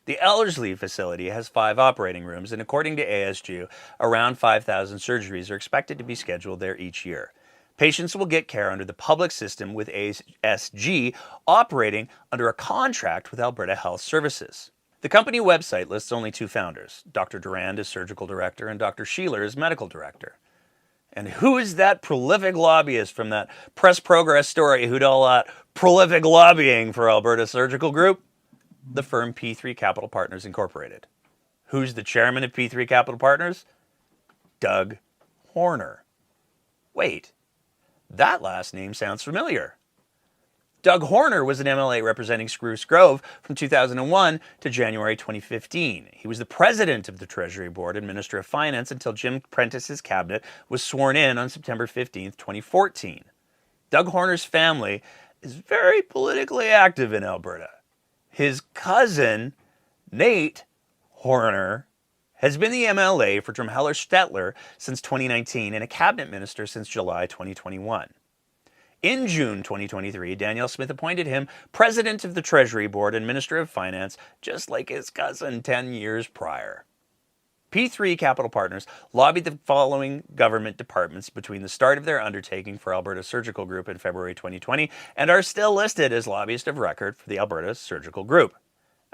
The Ellerslie facility has 5 operating rooms, and according to ASU, around 5,000 surgeries are expected to be scheduled there each year. Patients will get care under the public system, with ASG operating under a contract with Alberta Health Services. The company website lists only 2 founders, Dr. Durand as surgical director and Dr. Sheeler as medical director. And who is that prolific lobbyist from that Press Progress story who did all that prolific lobbying for Alberta Surgical Group? The firm P3 Capital Partners Incorporated. Who's the chairman of P3 Capital Partners? Doug Horner. Wait, that last name sounds familiar. Doug Horner was an MLA representing Spruce Grove from 2001 to January 2015. He was the president of the Treasury Board and Minister of Finance until Jim Prentice's cabinet was sworn in on September 15, 2014. Doug Horner's family is very politically active in Alberta. His cousin, Nate Horner, has been the MLA for Drumheller Stettler since 2019 and a cabinet minister since July 2021. In June 2023, Danielle Smith appointed him president of the Treasury Board and Minister of Finance, just like his cousin 10 years prior. P3 Capital Partners lobbied the following government departments between the start of their undertaking for Alberta Surgical Group in February 2020 and are still listed as lobbyists of record for the Alberta Surgical Group: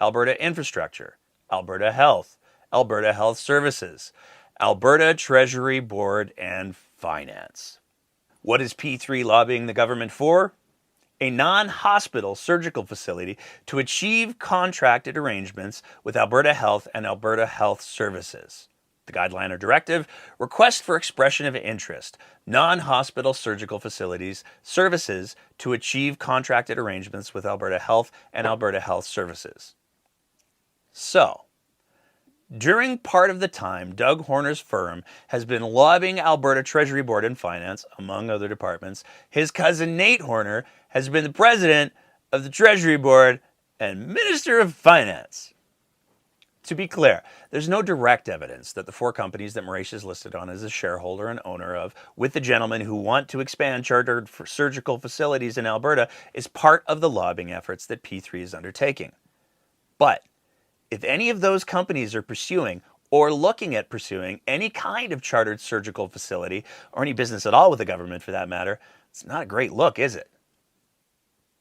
Alberta Infrastructure, Alberta Health, Alberta Health Services, Alberta Treasury Board, and Finance. What is P3 lobbying the government for? A non-hospital surgical facility to achieve contracted arrangements with Alberta Health and Alberta Health Services. The guideline or directive: request for expression of interest, non-hospital surgical facilities, services to achieve contracted arrangements with Alberta Health and Alberta Health Services. So, during part of the time, Doug Horner's firm has been lobbying Alberta Treasury Board and Finance, among other departments. His cousin Nate Horner has been the president of the Treasury Board and Minister of Finance. To be clear, there's no direct evidence that the 4 companies that Maurice is listed on as a shareholder and owner of, with the gentlemen who want to expand chartered surgical facilities in Alberta, is part of the lobbying efforts that P3 is undertaking. But if any of those companies are pursuing or looking at pursuing any kind of chartered surgical facility, or any business at all with the government for that matter, it's not a great look, is it?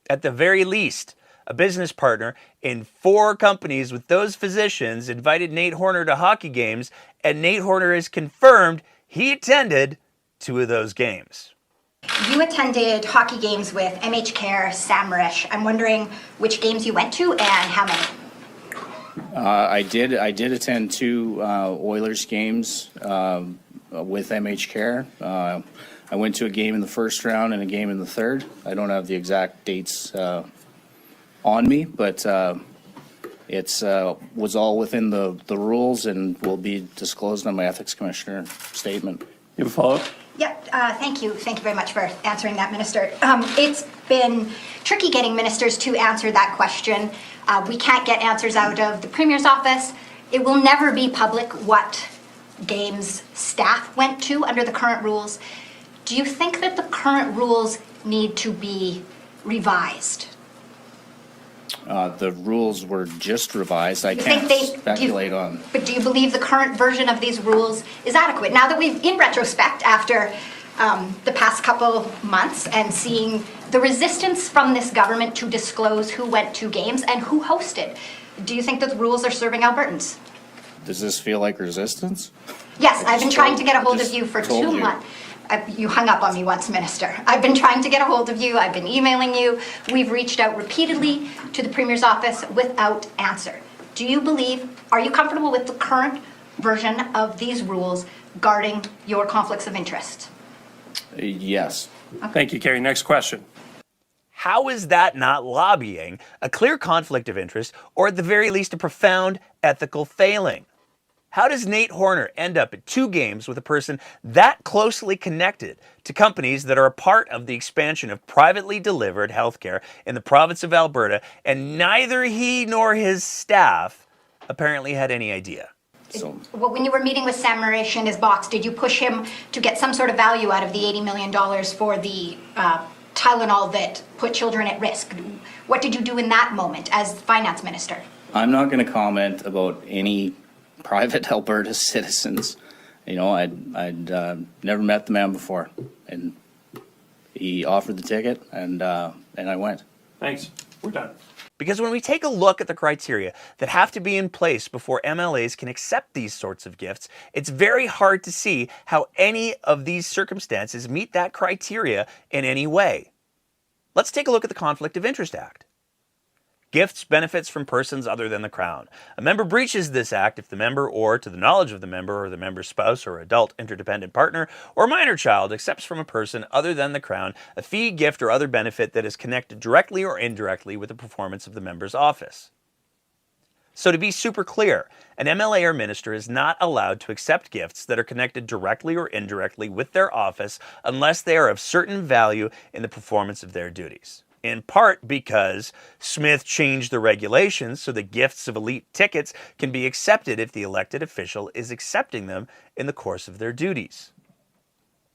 At the very least, a business partner in 4 companies with those physicians invited Nate Horner to hockey games, and Nate Horner has confirmed he attended 2 of those games. You attended hockey games with MH Care, Sam Rish. I'm wondering which games you went to and how many. I did attend 2 Oilers games with MH Care. I went to a game in the first round and a game in the third. I don't have the exact dates on me, but it was all within the rules and will be disclosed on my ethics commissioner statement. You have a follow-up? Yep, thank you. Thank you very much for answering that, Minister. It's been tricky getting ministers to answer that question. We can't get answers out of the Premier's office. It will never be public what games staff went to under the current rules. Do you think that the current rules need to be revised? The rules were just revised. I You can't think speculate on. But do you believe the current version of these rules is adequate? Now that we've, in retrospect, after the past couple months and seeing the resistance from this government to disclose who went to games and who hosted, do you think that the rules are serving Albertans? Does this feel like resistance? Yes, I've been trying to get a hold of just you for told 2 you. months. You hung up on me once, Minister. I've been trying to get a hold of you. I've been emailing you. We've reached out repeatedly to the Premier's office without answer. Do you believe, are you comfortable with the current version of these rules guarding your conflicts of interest? Yes. Thank you, Carrie. Next question. How is that not lobbying, a clear conflict of interest, or at the very least a profound ethical failing? How does Nate Horner end up at 2 games with a person that closely connected to companies that are a part of the expansion of privately delivered healthcare in the province of Alberta, and neither he nor his staff apparently had any idea? Well, when you were meeting with Sam Marish in his box, did you push him to get some sort of value out of the $80 million for the Tylenol that put children at risk? What did you do in that moment as finance minister? I'm not going to comment about any private Alberta citizens. You know, I'd never met the man before, and he offered the ticket, and I went. Thanks. We're done. Because when we take a look at the criteria that have to be in place before MLAs can accept these sorts of gifts, it's very hard to see how any of these circumstances meet that criteria in any way. Let's take a look at the Conflict of Interest Act. Gifts, benefits from persons other than the Crown. A member breaches this act if the member, or to the knowledge of the member or the member's spouse or adult interdependent partner or minor child, accepts from a person other than the Crown a fee, gift, or other benefit that is connected directly or indirectly with the performance of the member's office. So to be super clear, an MLA or minister is not allowed to accept gifts that are connected directly or indirectly with their office unless they are of certain value in the performance of their duties. In part because Smith changed the regulations so that gifts of elite tickets can be accepted if the elected official is accepting them in the course of their duties.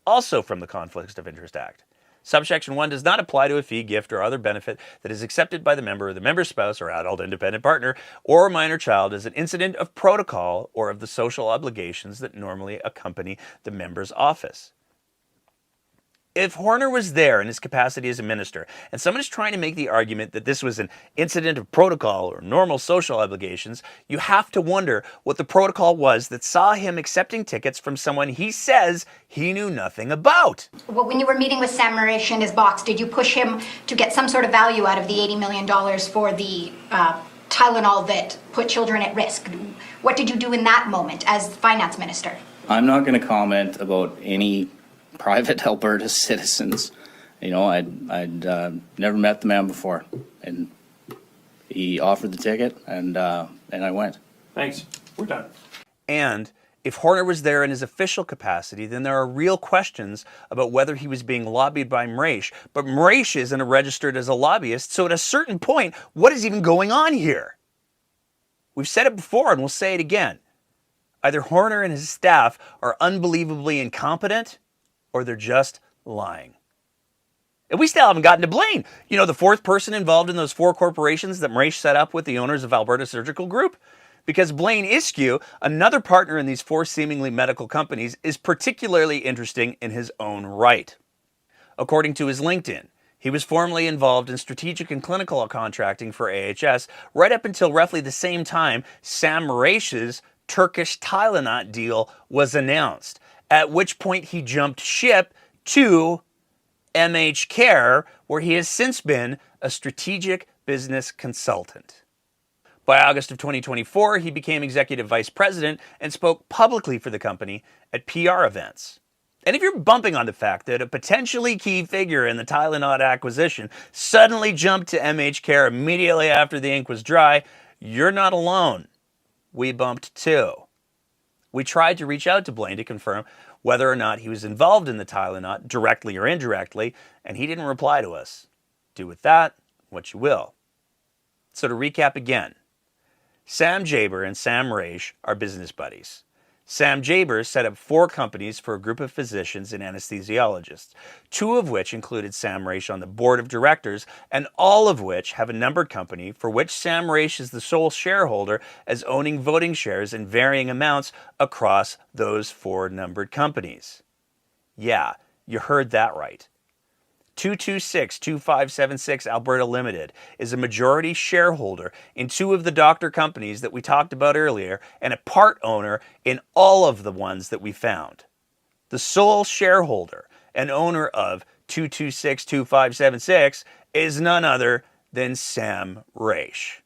Also from the Conflicts of Interest Act, Subsection 1 does not apply to a fee, gift, or other benefit that is accepted by the member or the member's spouse or adult independent partner or minor child as an incident of protocol or of the social obligations that normally accompany the member's office. If Horner was there in his capacity as a minister, and someone is trying to make the argument that this was an incident of protocol or normal social obligations, you have to wonder what the protocol was that saw him accepting tickets from someone he says he knew nothing about. Well, when you were meeting with Sam Marish in his box, did you push him to get some sort of value out of the $80 million for the Tylenol that put children at risk? What did you do in that moment as finance minister? I'm not going to comment about any private Alberta citizens. You know, I'd never met the man before, and he offered the ticket, and I went. Thanks. We're done. And if Horner was there in his official capacity, then there are real questions about whether he was being lobbied by Marish. But Marish isn't registered as a lobbyist, so at a certain point, what is even going on here? We've said it before, and we'll say it again. Either Horner and his staff are unbelievably incompetent, or they're just lying. And we still haven't gotten to Blaine. You know, the fourth person involved in those 4 corporations that Marish set up with the owners of Alberta Surgical Group. Because Blaine Iskew, another partner in these 4 seemingly medical companies, is particularly interesting in his own right. According to his LinkedIn, he was formerly involved in strategic and clinical contracting for AHS right up until roughly the same time Sam Marish's Turkish Tylenot deal was announced, at which point he jumped ship to MH Care, where he has since been a strategic business consultant. By August of 2024, he became executive vice president and spoke publicly for the company at PR events. And if you're bumping on the fact that a potentially key figure in the Tylenot acquisition suddenly jumped to MH Care immediately after the ink was dry, you're not alone. We bumped too. We tried to reach out to Blaine to confirm whether or not he was involved in the Tylenot, directly or indirectly, and he didn't reply to us. Do with that what you will. So to recap again, Sam Jaber and Sam Marish are business buddies. Sam Jaber set up 4 companies for a group of physicians and anesthesiologists, 2 of which included Sam Raish on the board of directors, and all of which have a numbered company for which Sam Raish is the sole shareholder, as owning voting shares in varying amounts across those 4 numbered companies. Yeah, you heard that right. 226-2576 Alberta Limited is a majority shareholder in 2 of the doctor companies that we talked about earlier and a part owner in all of the ones that we found. The sole shareholder and owner of 226-2576 is none other than Sam Raish.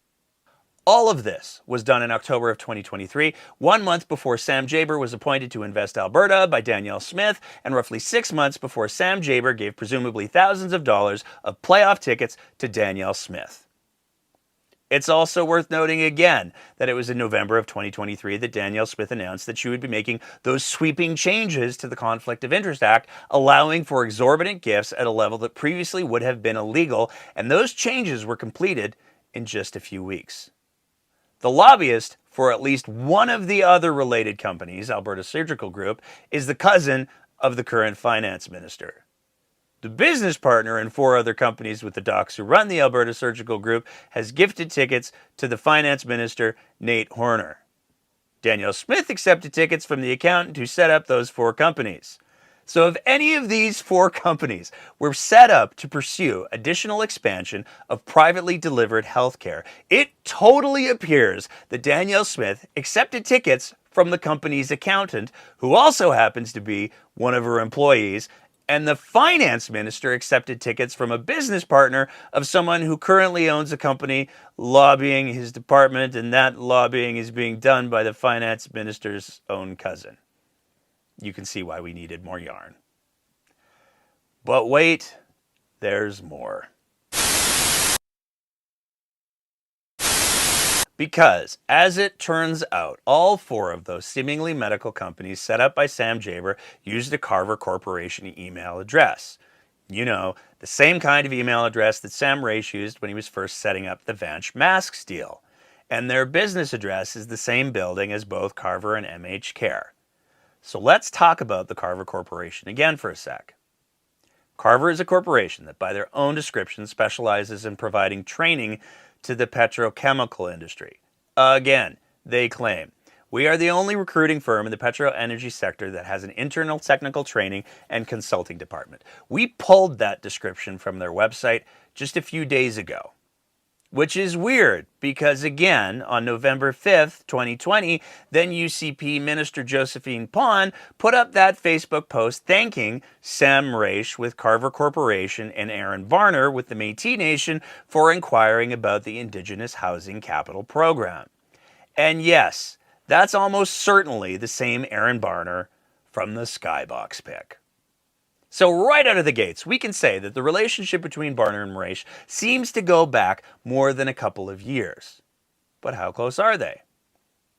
All of this was done in October of 2023, 1 month before Sam Jaber was appointed to Invest Alberta by Danielle Smith, and roughly 6 months before Sam Jaber gave presumably thousands of dollars of playoff tickets to Danielle Smith. It's also worth noting again that it was in November of 2023 that Danielle Smith announced that she would be making those sweeping changes to the Conflict of Interest Act, allowing for exorbitant gifts at a level that previously would have been illegal, and those changes were completed in just a few weeks. The lobbyist for at least one of the other related companies, Alberta Surgical Group, is the cousin of the current finance minister. The business partner in 4 other companies with the docs who run the Alberta Surgical Group has gifted tickets to the finance minister, Nate Horner. Danielle Smith accepted tickets from the accountant who set up those 4 companies. So if any of these 4 companies were set up to pursue additional expansion of privately delivered healthcare, it totally appears that Danielle Smith accepted tickets from the company's accountant, who also happens to be one of her employees, and the finance minister accepted tickets from a business partner of someone who currently owns a company lobbying his department, and that lobbying is being done by the finance minister's own cousin. You can see why we needed more yarn. But wait, there's more. Because, as it turns out, all 4 of those seemingly medical companies set up by Sam Jaber used a Carver Corporation email address. You know, the same kind of email address that Sam Raish used when he was first setting up the Vanch masks deal. And their business address is the same building as both Carver and MH Care. So let's talk about the Carver Corporation again for a sec. Carver is a corporation that by their own description specializes in providing training to the petrochemical industry. Again, they claim, we are the only recruiting firm in the petro-energy sector that has an internal technical training and consulting department. We pulled that description from their website just a few days ago. Which is weird, because again, on November 5th, 2020, then UCP Minister Josephine Pon put up that Facebook post thanking Sam Raish with Carver Corporation and Aaron Varner with the Métis Nation for inquiring about the Indigenous Housing Capital Program. And yes, that's almost certainly the same Aaron Varner from the Skybox pic. So right out of the gates, we can say that the relationship between Varner and Raish seems to go back more than a couple of years. But how close are they?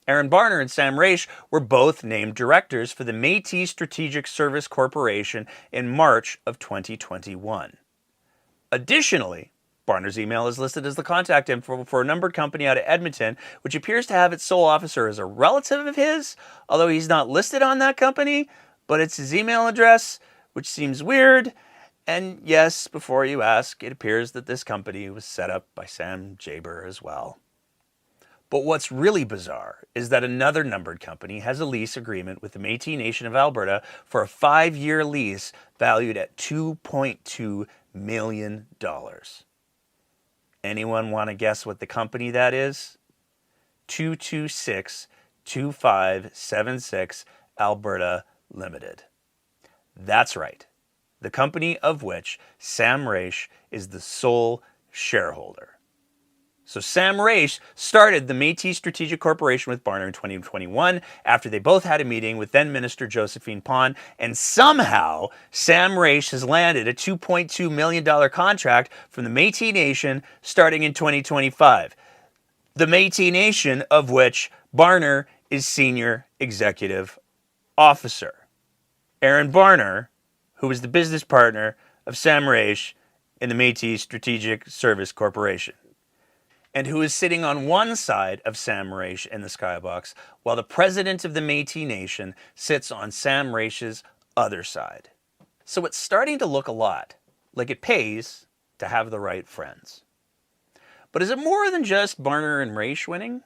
Aaron Varner and Sam Raish were both named directors for the Métis Strategic Service Corporation in March of 2021. Additionally, Varner's email is listed as the contact info for a numbered company out of Edmonton, which appears to have its sole officer as a relative of his, although he's not listed on that company, but it's his email address, which seems weird. And yes, before you ask, it appears that this company was set up by Sam Jaber as well. But what's really bizarre is that another numbered company has a lease agreement with the Métis Nation of Alberta for a 5-year lease valued at $2.2 million. Anyone want to guess what the company that is? 226-2576 Alberta Limited. That's right, the company of which Sam Raish is the sole shareholder. So Sam Raish started the Métis Strategic Corporation with Varner in 2021 after they both had a meeting with then Minister Josephine Pon, and somehow Sam Raish has landed a $2.2 million contract from the Métis Nation starting in 2025. The Métis Nation of which Varner is Senior Executive Officer. Aaron Varner, who was the business partner of Sam Raish in the Métis Strategic Service Corporation. and who is sitting on one side of Sam Raish in the Skybox, while the president of the Métis Nation sits on Sam Raish's other side. So it's starting to look a lot like it pays to have the right friends. But is it more than just Barner and Raish winning?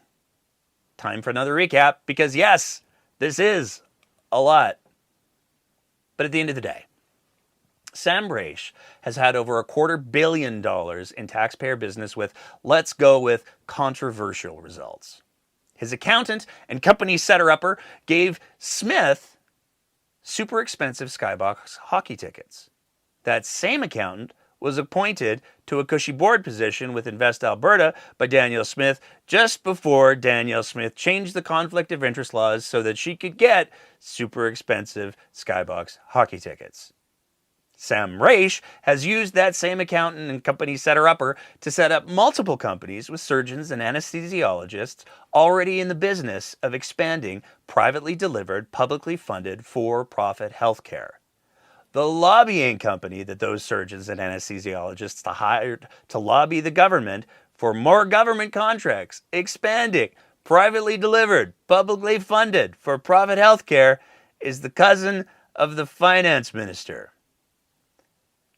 Time for another recap, because yes, this is a lot. But at the end of the day, Sam Raish has had over $250 million in taxpayer business with, let's go with, controversial results. His accountant and company setter-upper gave Smith super expensive Skybox hockey tickets. That same accountant was appointed to a cushy board position with Invest Alberta by Danielle Smith just before Danielle Smith changed the conflict of interest laws so that she could get super expensive Skybox hockey tickets. Sam Raish has used that same accountant and company setter-upper to set up multiple companies with surgeons and anesthesiologists already in the business of expanding privately delivered, publicly funded, for-profit healthcare. The lobbying company that those surgeons and anesthesiologists hired to lobby the government for more government contracts, expanding privately delivered, publicly funded, for-profit healthcare is the cousin of the finance minister.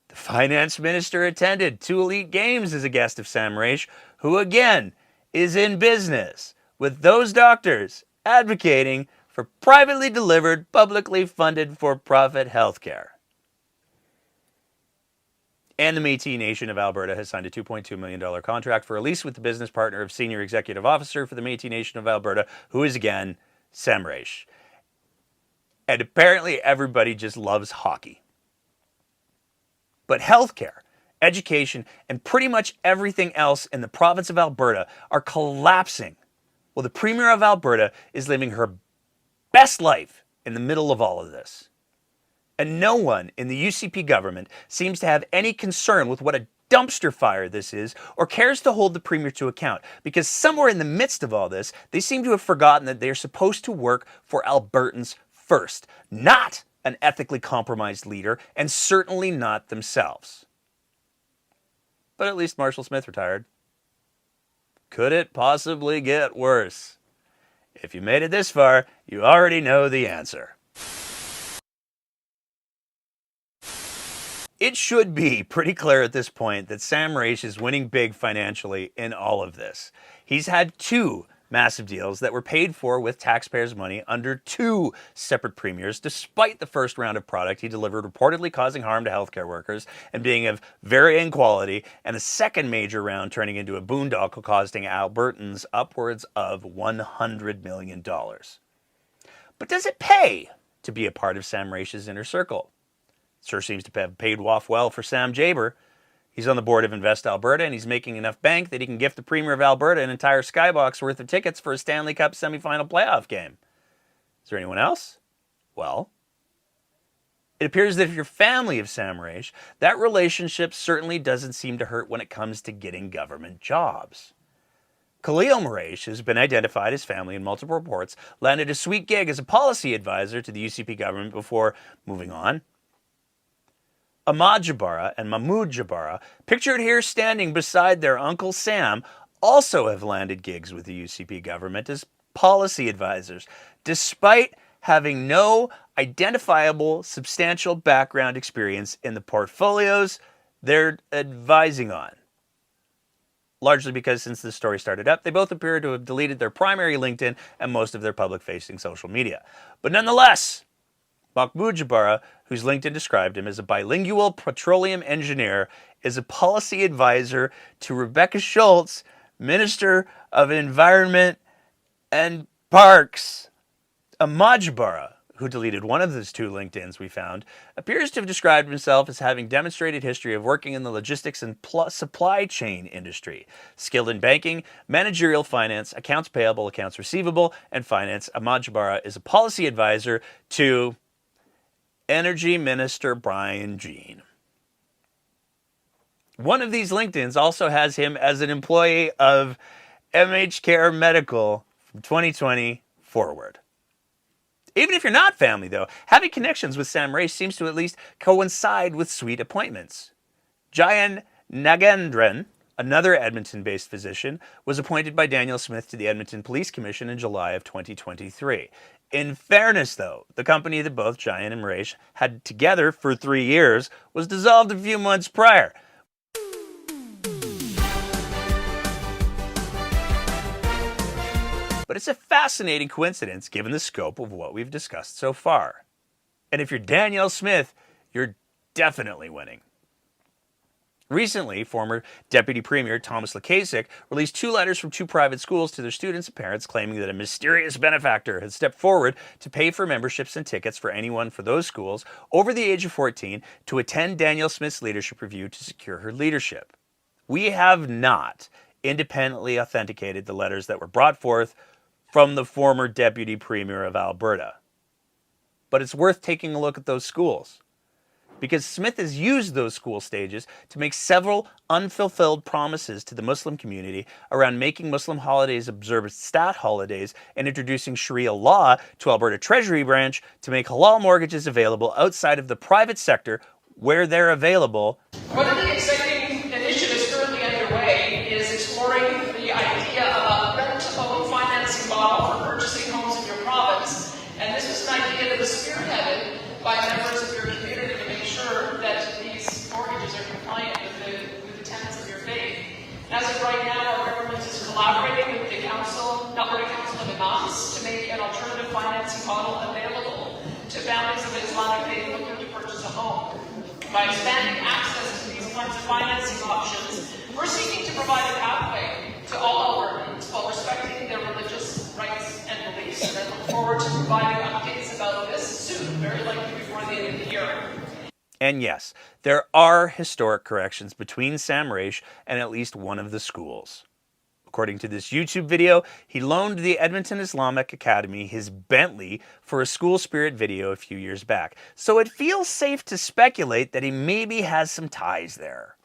The finance minister attended 2 elite games as a guest of Sam Raish, who again is in business with those doctors advocating for privately delivered, publicly funded, for-profit healthcare. And the Métis Nation of Alberta has signed a $2.2 million contract for a lease with the business partner of Senior Executive Officer for the Métis Nation of Alberta, who is again Sam Raish. And apparently everybody just loves hockey. But healthcare, education, and pretty much everything else in the province of Alberta are collapsing. Well, the Premier of Alberta is living her best life in the middle of all of this. And no one in the UCP government seems to have any concern with what a dumpster fire this is or cares to hold the Premier to account, because somewhere in the midst of all this, they seem to have forgotten that they are supposed to work for Albertans first, not an ethically compromised leader, and certainly not themselves. But at least Marshall Smith retired. Could it possibly get worse? If you made it this far, you already know the answer. It should be pretty clear at this point that Sam Raish is winning big financially in all of this. He's had 2 massive deals that were paid for with taxpayers' money under 2 separate premiers, despite the first round of product he delivered reportedly causing harm to healthcare workers and being of varying quality, and the second major round turning into a boondoggle costing Albertans upwards of $100 million. But does it pay to be a part of Sam Raish's inner circle? Sure seems to have paid off well for Sam Jaber. He's on the board of Invest Alberta, and he's making enough bank that he can gift the Premier of Alberta an entire Skybox worth of tickets for a Stanley Cup semifinal playoff game. Is there anyone else? Well, it appears that if you're family of Sam Raish, that relationship certainly doesn't seem to hurt when it comes to getting government jobs. Khalil Marash, who's been identified as family in multiple reports, landed a sweet gig as a policy advisor to the UCP government before moving on. Ahmad Jabara and Mahmoud Jabara, pictured here standing beside their Uncle Sam, also have landed gigs with the UCP government as policy advisors, despite having no identifiable substantial background experience in the portfolios they're advising on. Largely because since this story started up, they both appear to have deleted their primary LinkedIn and most of their public-facing social media. But nonetheless, Mahmoud Jabara, whose LinkedIn described him as a bilingual petroleum engineer, is a policy advisor to Rebecca Schultz, Minister of Environment and Parks. Ahmad Jabara, who deleted one of those 2 LinkedIns we found, appears to have described himself as having demonstrated history of working in the logistics and supply chain industry, skilled in banking, managerial finance, accounts payable, accounts receivable, and finance. Ahmad Jabara is a policy advisor to Energy Minister Brian Jean. One of these LinkedIns also has him as an employee of MH Care Medical from 2020 forward. Even if you're not family, though, having connections with Sam Raish seems to at least coincide with sweet appointments. Jayan Nagendran, Another Edmonton-based physician was appointed by Danielle Smith to the Edmonton Police Commission in July of 2023. In fairness, though, the company that both Giant and Mraish had together for 3 years was dissolved a few months prior. But it's a fascinating coincidence given the scope of what we've discussed so far. And if you're Danielle Smith, you're definitely winning. Recently, former Deputy Premier Thomas Lukaszuk released 2 letters from 2 private schools to their students and parents claiming that a mysterious benefactor had stepped forward to pay for memberships and tickets for anyone for those schools over the age of 14 to attend Danielle Smith's leadership review to secure her leadership. We have not independently authenticated the letters that were brought forth from the former Deputy Premier of Alberta. But it's worth taking a look at those schools, because Smith has used those school stages to make several unfulfilled promises to the Muslim community around making Muslim holidays observed stat holidays and introducing Sharia law to Alberta Treasury Branch to make halal mortgages available outside of the private sector where they're available. One of the exciting initiatives currently underway is exploring the idea of a rent-to-own financing model for purchasing homes in your province. And this is an idea that was spearheaded by members of your community to make sure that these mortgages are compliant with the tenets of your faith. As of right now, our government is collaborating with the Alberta Council of Imams to make an alternative financing model available to families of Islamic faith looking to purchase a home. By expanding access to these kinds of financing options, we're seeking to provide a pathway to all Albertans while respecting their religious rights and beliefs. And I look forward to providing updates about this soon, very likely before the end of the year. And yes, there are historic corrections between Sam Mraish and at least one of the schools. According to this YouTube video, he loaned the Edmonton Islamic Academy his Bentley for a school spirit video a few years back, so it feels safe to speculate that he maybe has some ties there.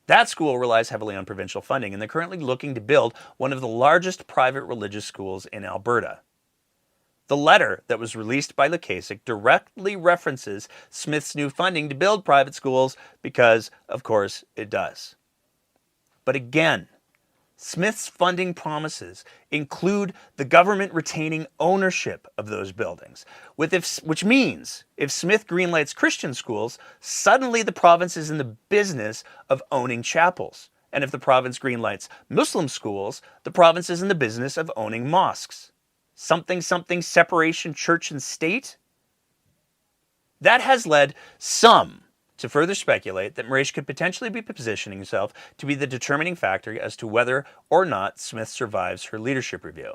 That school relies heavily on provincial funding, and they're currently looking to build one of the largest private religious schools in Alberta. The letter that was released by Lukaszuk directly references Smith's new funding to build private schools because, of course, it does. But again, Smith's funding promises include the government retaining ownership of those buildings, which means if Smith greenlights Christian schools, suddenly the province is in the business of owning chapels. And if the province greenlights Muslim schools, the province is in the business of owning mosques. Something separation church and state? That has led some to further speculate that Mraish could potentially be positioning himself to be the determining factor as to whether or not Smith survives her leadership review.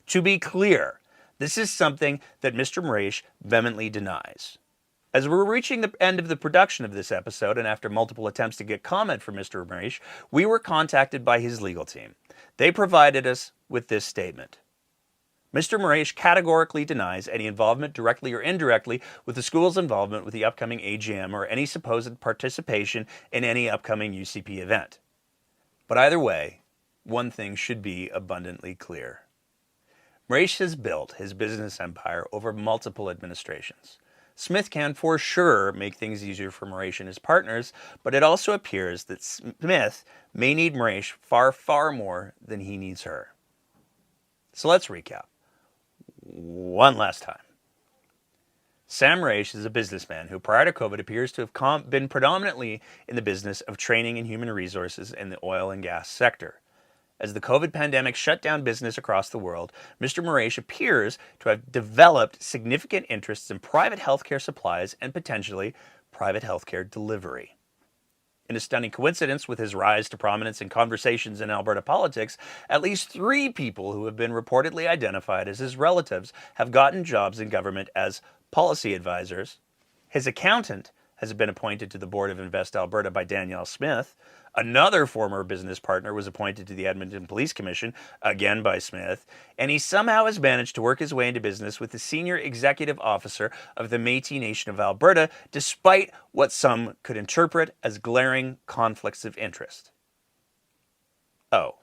To be clear, this is something that Mr. Mraish vehemently denies. As we're reaching the end of the production of this episode, and after multiple attempts to get comment from Mr. Mraish, we were contacted by his legal team. They provided us with this statement. Mr. Mraish categorically denies any involvement, directly or indirectly, with the school's involvement with the upcoming AGM or any supposed participation in any upcoming UCP event. But either way, one thing should be abundantly clear. Mraish has built his business empire over multiple administrations. Smith can for sure make things easier for Mraish and his partners, but it also appears that Smith may need Mraish far, far more than he needs her. So let's recap. One last time. Sam Mraish is a businessman who prior to COVID appears to have been predominantly in the business of training in human resources in the oil and gas sector. As the COVID pandemic shut down business across the world, Mr. Mraish appears to have developed significant interests in private healthcare supplies and potentially private healthcare delivery. In a stunning coincidence with his rise to prominence in conversations in Alberta politics, at least 3 people who have been reportedly identified as his relatives have gotten jobs in government as policy advisors. His accountant has been appointed to the board of Invest Alberta by Danielle Smith. Another former business partner was appointed to the Edmonton Police Commission, again by Smith, and he somehow has managed to work his way into business with the senior executive officer of the Métis Nation of Alberta, despite what some could interpret as glaring conflicts of interest. Oh,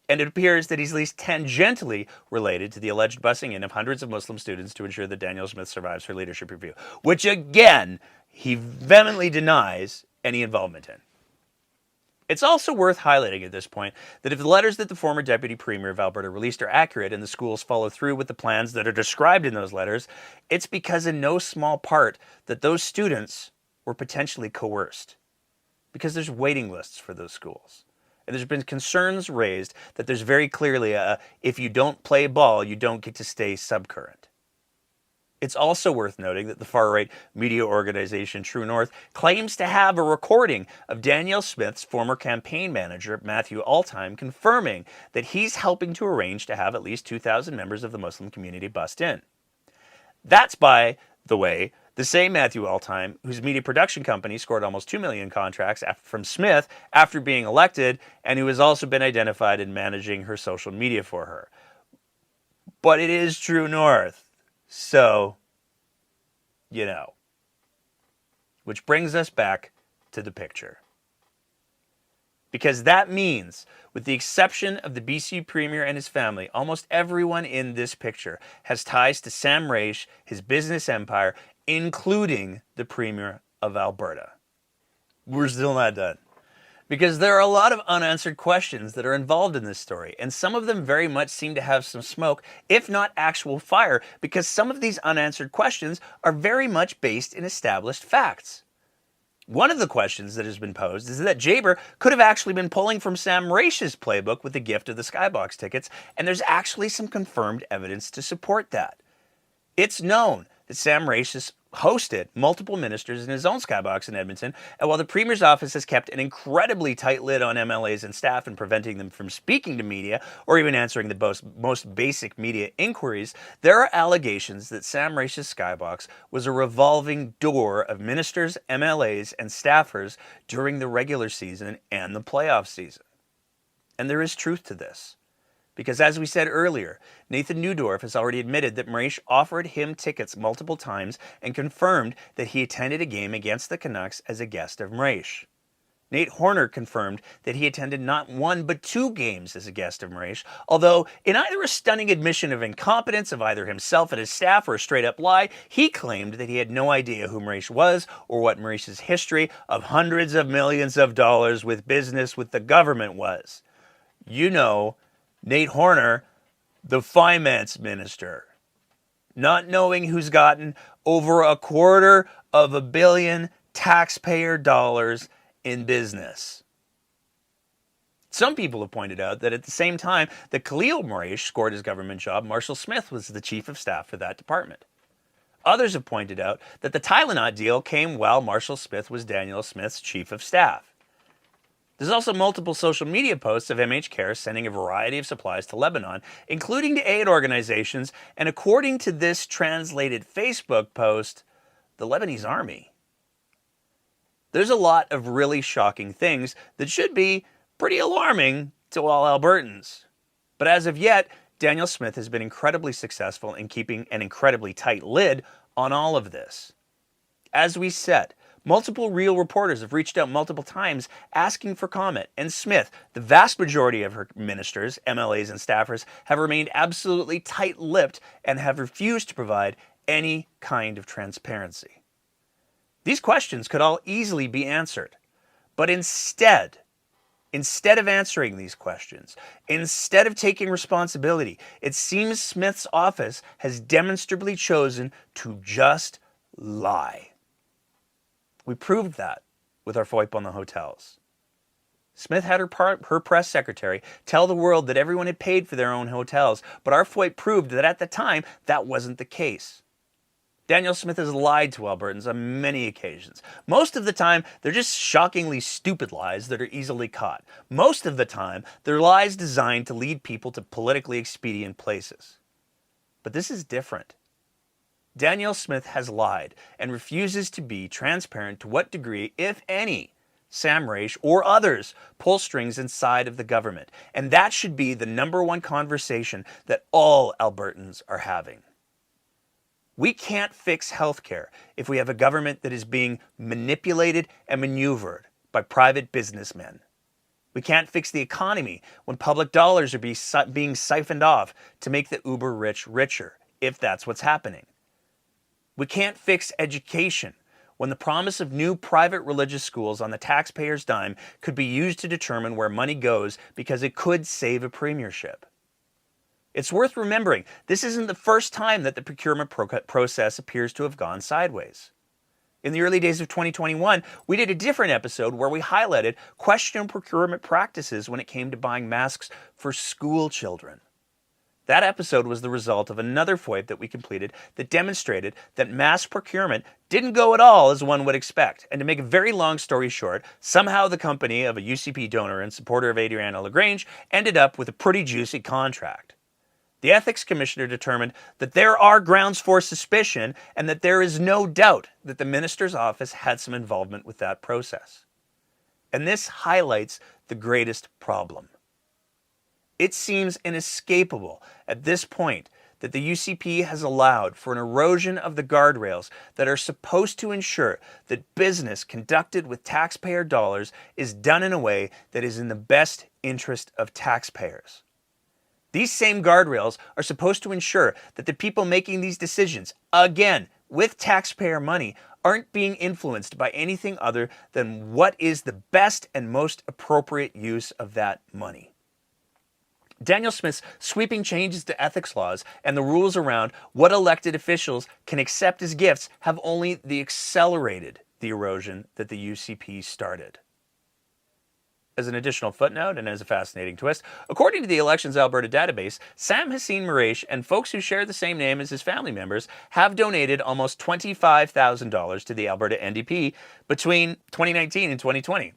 and it appears that he's at least tangentially related to the alleged busing in of hundreds of Muslim students to ensure that Danielle Smith survives her leadership review, which again, he vehemently denies any involvement in. It's also worth highlighting at this point that if the letters that the former Deputy Premier of Alberta released are accurate and the schools follow through with the plans that are described in those letters, it's because in no small part that those students were potentially coerced. Because there's waiting lists for those schools. And there's been concerns raised that there's very clearly a, if you don't play ball, you don't get to stay subcurrent. It's also worth noting that the far-right media organization True North claims to have a recording of Danielle Smith's former campaign manager, Matthew Altheim, confirming that he's helping to arrange to have at least 2,000 members of the Muslim community bussed in. That's, by the way, the same Matthew Altheim whose media production company scored almost 2 million contracts from Smith after being elected, and who has also been identified in managing her social media for her. But it is True North. So, you know. Which brings us back to the picture. Because that means, with the exception of the BC Premier and his family, almost everyone in this picture has ties to Sam Raish, his business empire, including the Premier of Alberta. We're still not done. Because there are a lot of unanswered questions that are involved in this story, and some of them very much seem to have some smoke, if not actual fire, because some of these unanswered questions are very much based in established facts. One of the questions that has been posed is that Jaber could have actually been pulling from Sam Raish's playbook with the gift of the Skybox tickets, and there's actually some confirmed evidence to support that. It's known that Sam Raish has hosted multiple ministers in his own Skybox in Edmonton, and while the Premier's office has kept an incredibly tight lid on MLAs and staff and preventing them from speaking to media or even answering the most basic media inquiries, there are allegations that Sam Raish's Skybox was a revolving door of ministers, MLAs, and staffers during the regular season and the playoff season. And there is truth to this. Because as we said earlier, Nathan Neudorf has already admitted that Raish offered him tickets multiple times and confirmed that he attended a game against the Canucks as a guest of Raish. Nate Horner confirmed that he attended not one but 2 games as a guest of Raish, although in either a stunning admission of incompetence of either himself and his staff or a straight-up lie, he claimed that he had no idea who Raish was or what Raish's history of hundreds of millions of dollars with business with the government was. You know, Nate Horner, the finance minister, not knowing who's gotten over $250 million taxpayer dollars in business. Some people have pointed out that at the same time that Khalil Raish scored his government job, Marshall Smith was the chief of staff for that department. Others have pointed out that the Tylenot deal came while Marshall Smith was Danielle Smith's chief of staff. There's also multiple social media posts of MH Care sending a variety of supplies to Lebanon, including to aid organizations, and according to this translated Facebook post, the Lebanese army. There's a lot of really shocking things that should be pretty alarming to all Albertans. But as of yet, Danielle Smith has been incredibly successful in keeping an incredibly tight lid on all of this. As we said, multiple Real reporters have reached out multiple times asking for comment, and Smith, the vast majority of her ministers, MLAs, and staffers have remained absolutely tight-lipped and have refused to provide any kind of transparency. These questions could all easily be answered, but instead of answering these questions, instead of taking responsibility, it seems Smith's office has demonstrably chosen to just lie. We proved that with our FOIP on the hotels. Smith had her press secretary tell the world that everyone had paid for their own hotels, but our FOIP proved that at the time, that wasn't the case. Danielle Smith has lied to Albertans on many occasions. Most of the time, they're just shockingly stupid lies that are easily caught. Most of the time, they're lies designed to lead people to politically expedient places. But this is different. Danielle Smith has lied and refuses to be transparent to what degree, if any, Sam Raish or others pull strings inside of the government. And that should be the #1 conversation that all Albertans are having. We can't fix healthcare if we have a government that is being manipulated and maneuvered by private businessmen. We can't fix the economy when public dollars are being siphoned off to make the uber rich richer, if that's what's happening. We can't fix education when the promise of new private religious schools on the taxpayer's dime could be used to determine where money goes because it could save a premiership. It's worth remembering this isn't the first time that the procurement process appears to have gone sideways. In the early days of 2021, we did a different episode where we highlighted questionable procurement practices when it came to buying masks for school children. That episode was the result of another FOIP that we completed that demonstrated that mask procurement didn't go at all as one would expect. And to make a very long story short, somehow the company of a UCP donor and supporter of Adriana LaGrange ended up with a pretty juicy contract. The Ethics Commissioner determined that there are grounds for suspicion and that there is no doubt that the minister's office had some involvement with that process. And this highlights the greatest problem. It seems inescapable at this point that the UCP has allowed for an erosion of the guardrails that are supposed to ensure that business conducted with taxpayer dollars is done in a way that is in the best interest of taxpayers. These same guardrails are supposed to ensure that the people making these decisions, again, with taxpayer money, aren't being influenced by anything other than what is the best and most appropriate use of that money. Danielle Smith's sweeping changes to ethics laws and the rules around what elected officials can accept as gifts have only accelerated the erosion that the UCP started. As an additional footnote and as a fascinating twist, according to the Elections Alberta database, Sam Hassine Marash and folks who share the same name as his family members have donated almost $25,000 to the Alberta NDP between 2019 and 2020.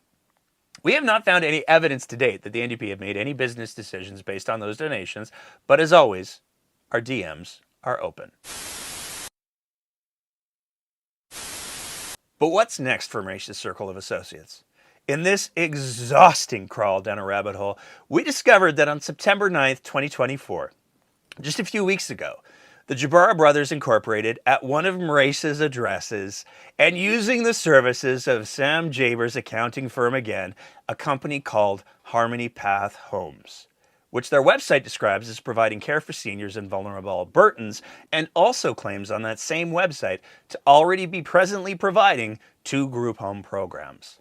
We have not found any evidence to date that the NDP have made any business decisions based on those donations, but as always, our DMs are open. But what's next for Marash's circle of associates? In this exhausting crawl down a rabbit hole, we discovered that on September 9th, 2024, just a few weeks ago, the Jabara Brothers Incorporated at one of Marash's addresses and using the services of Sam Jaber's accounting firm again, a company called Harmony Path Homes, which their website describes as providing care for seniors and vulnerable Albertans, and also claims on that same website to already be presently providing 2 group home programs.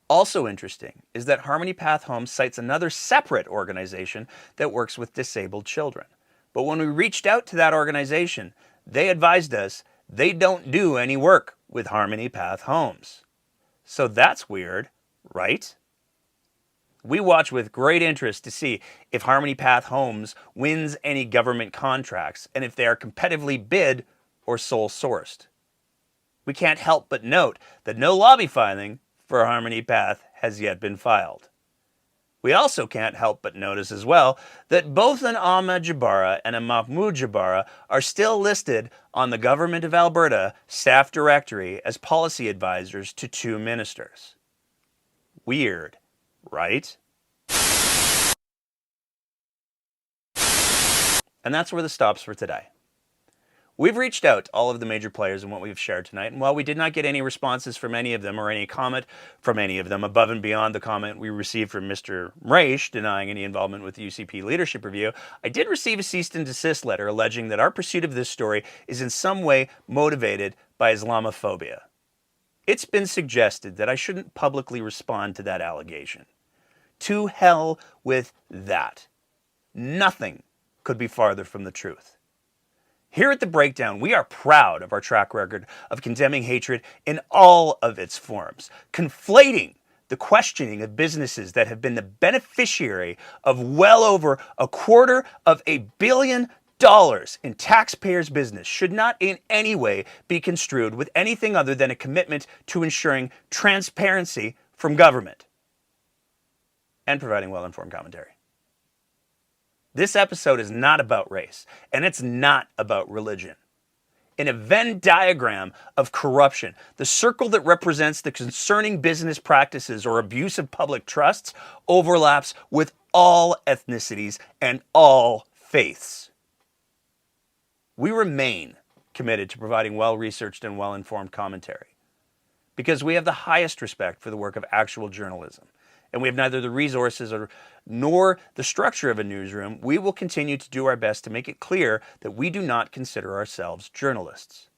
Also interesting is that Harmony Path Homes cites another separate organization that works with disabled children. But when we reached out to that organization, they advised us they don't do any work with Harmony Path Homes. So that's weird, right? We watch with great interest to see if Harmony Path Homes wins any government contracts and if they are competitively bid or sole sourced. We can't help but note that no lobby filing for Harmony Path has yet been filed. We also can't help but notice as well that both an Ahmed Jabara and a Mahmoud Jabara are still listed on the Government of Alberta staff directory as policy advisors to 2 ministers. Weird, right? And that's where the stops for today. We've reached out to all of the major players in what we've shared tonight, and while we did not get any responses from any of them or any comment from any of them above and beyond the comment we received from Mr. Marash denying any involvement with the UCP leadership review, I did receive a cease and desist letter alleging that our pursuit of this story is in some way motivated by Islamophobia. It's been suggested that I shouldn't publicly respond to that allegation. To hell with that. Nothing could be farther from the truth. Here at The Breakdown, we are proud of our track record of condemning hatred in all of its forms, conflating the questioning of businesses that have been the beneficiary of well over $250 million in taxpayers' business should not in any way be construed with anything other than a commitment to ensuring transparency from government and providing well-informed commentary. This episode is not about race, and it's not about religion. In a Venn diagram of corruption, the circle that represents the concerning business practices or abuse of public trusts overlaps with all ethnicities and all faiths. We remain committed to providing well-researched and well-informed commentary because we have the highest respect for the work of actual journalism. And we have neither the resources nor the structure of a newsroom. We will continue to do our best to make it clear that we do not consider ourselves journalists.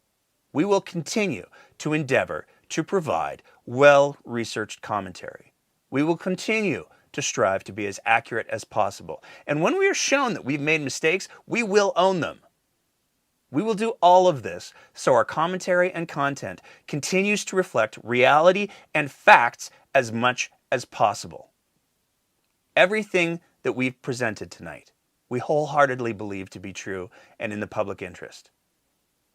We will continue to endeavor to provide well-researched commentary. We will continue to strive to be as accurate as possible. And when we are shown that we've made mistakes, we will own them. We will do all of this so our commentary and content continues to reflect reality and facts as much as possible. Everything that we've presented tonight, we wholeheartedly believe to be true and in the public interest.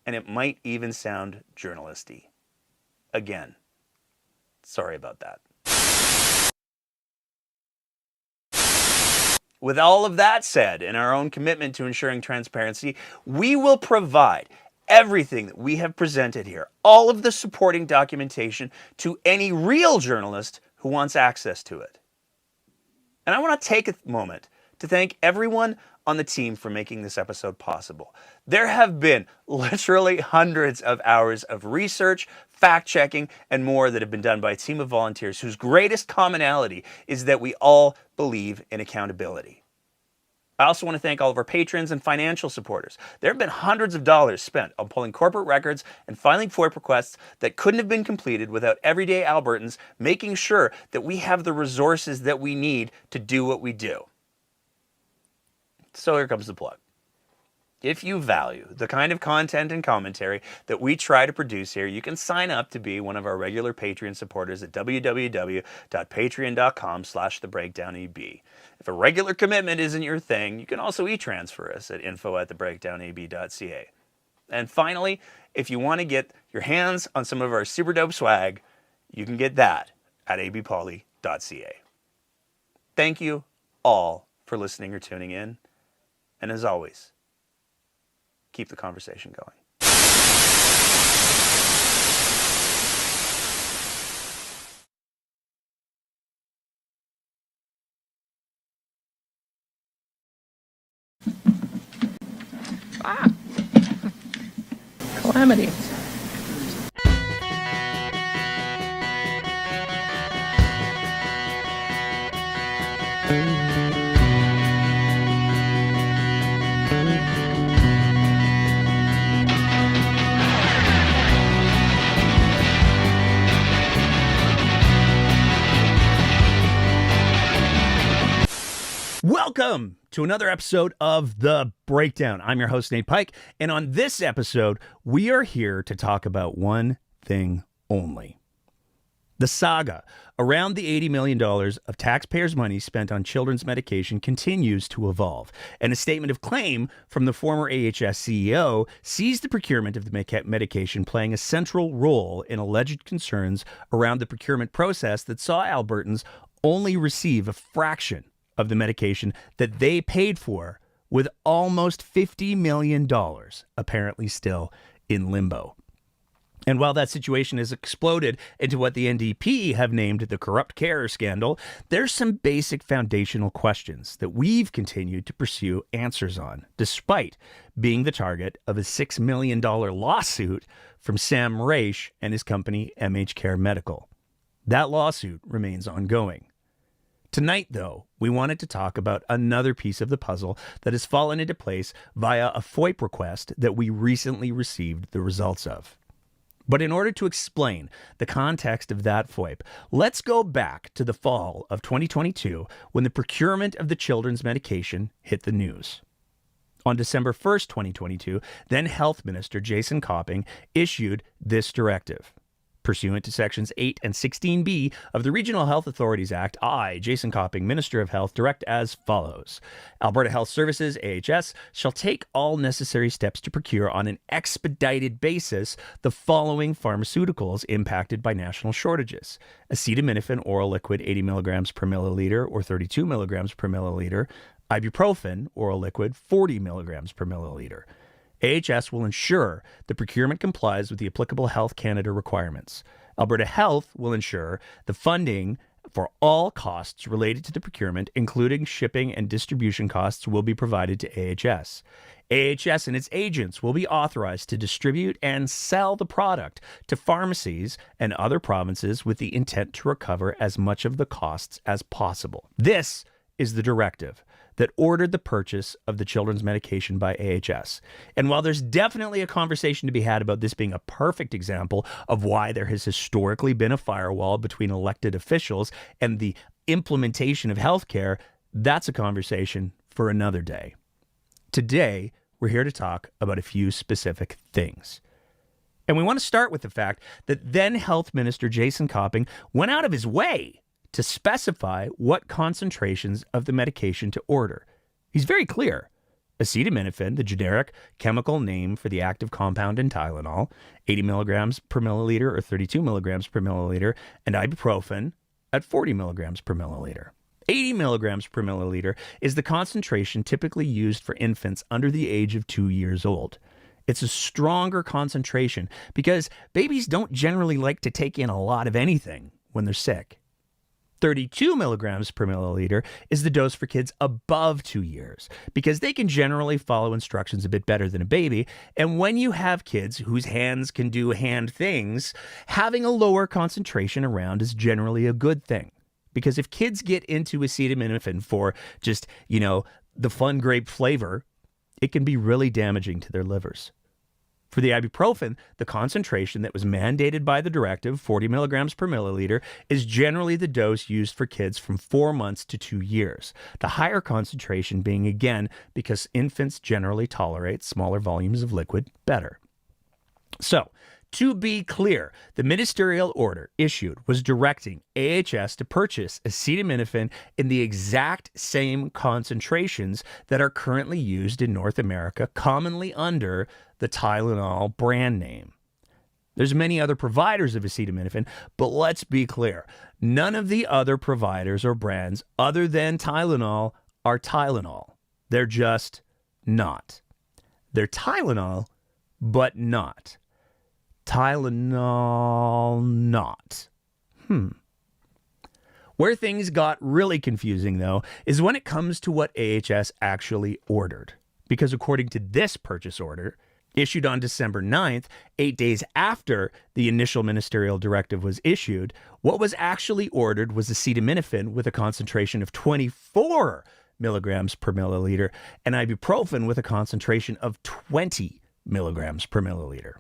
And it might even sound journalisty. Again, sorry about that. With all of that said, and our own commitment to ensuring transparency, we will provide everything that we have presented here, all of the supporting documentation, to any real journalist who wants access to it. And I want to take a moment to thank everyone on the team for making this episode possible. There have been literally hundreds of hours of research, fact-checking, and more that have been done by a team of volunteers whose greatest commonality is that we all believe in accountability. I also want to thank all of our patrons and financial supporters. There have been hundreds of dollars spent on pulling corporate records and filing FOIP requests that couldn't have been completed without everyday Albertans making sure that we have the resources that we need to do what we do. So here comes the plug. If you value the kind of content and commentary that we try to produce here, you can sign up to be one of our regular Patreon supporters at www.patreon.com/thebreakdownab. If a regular commitment isn't your thing, you can also e-transfer us at info@thebreakdownab.ca. And finally, if you want to get your hands on some of our super dope swag, you can get that at abpoly.ca. Thank you all for listening or tuning in. And as always, keep the conversation going. Calamity. Welcome to another episode of The Breakdown. I'm your host, Nate Pike, and on this episode, we are here to talk about one thing only. The saga around the $80 million of taxpayers' money spent on children's medication continues to evolve, and a statement of claim from the former AHS CEO sees the procurement of the medication playing a central role in alleged concerns around the procurement process that saw Albertans only receive a fraction of the medication that they paid for, with almost $50 million apparently still in limbo. And while that situation has exploded into what the NDP have named the corrupt care scandal, there's some basic foundational questions that we've continued to pursue answers on, despite being the target of a $6 million lawsuit from Sam Raish and his company MH Care Medical. That lawsuit remains ongoing. Tonight, though, we wanted to talk about another piece of the puzzle that has fallen into place via a FOIP request that we recently received the results of. But in order to explain the context of that FOIP, let's go back to the fall of 2022 when the procurement of the children's medication hit the news. On December 1st, 2022, then Health Minister Jason Copping issued this directive. Pursuant to Sections 8 and 16B of the Regional Health Authorities Act, I, Jason Copping, Minister of Health, direct as follows. Alberta Health Services, AHS, shall take all necessary steps to procure on an expedited basis the following pharmaceuticals impacted by national shortages: acetaminophen oral liquid 80 milligrams per milliliter or 32 milligrams per milliliter, ibuprofen oral liquid 40 milligrams per milliliter. AHS will ensure the procurement complies with the applicable Health Canada requirements. Alberta Health will ensure the funding for all costs related to the procurement, including shipping and distribution costs, will be provided to AHS. AHS and its agents will be authorized to distribute and sell the product to pharmacies and other provinces with the intent to recover as much of the costs as possible. This is the directive. that ordered the purchase of the children's medication by AHS. And while there's definitely a conversation to be had about this being a perfect example of why there has historically been a firewall between elected officials and the implementation of healthcare, that's a conversation for another day. Today, we're here to talk about a few specific things. And we want to start with the fact that then Health Minister Jason Copping went out of his way to specify what concentrations of the medication to order. He's very clear. Acetaminophen, the generic chemical name for the active compound in Tylenol, 80 milligrams per milliliter or 32 milligrams per milliliter, and ibuprofen at 40 milligrams per milliliter. 80 milligrams per milliliter is the concentration typically used for infants under the age of 2 years old. It's a stronger concentration because babies don't generally like to take in a lot of anything when they're sick. 32 milligrams per milliliter is the dose for kids above 2 years because they can generally follow instructions a bit better than a baby. And when you have kids whose hands can do hand things, having a lower concentration around is generally a good thing. Because if kids get into acetaminophen for just, the fun grape flavor, it can be really damaging to their livers. For the ibuprofen, the concentration that was mandated by the directive, 40 milligrams per milliliter, is generally the dose used for kids from 4 months to 2 years. The higher concentration being, again, because infants generally tolerate smaller volumes of liquid better. So, to be clear, the ministerial order issued was directing AHS to purchase acetaminophen in the exact same concentrations that are currently used in North America, commonly under the Tylenol brand name. There's many other providers of acetaminophen, but let's be clear. None of the other providers or brands other than Tylenol are Tylenol. They're just not. They're Tylenol, but not. Tylenol not. Where things got really confusing, though, is when it comes to what AHS actually ordered. Because according to this purchase order, issued on December 9th, 8 days after the initial ministerial directive was issued, what was actually ordered was acetaminophen with a concentration of 24 milligrams per milliliter and ibuprofen with a concentration of 20 milligrams per milliliter.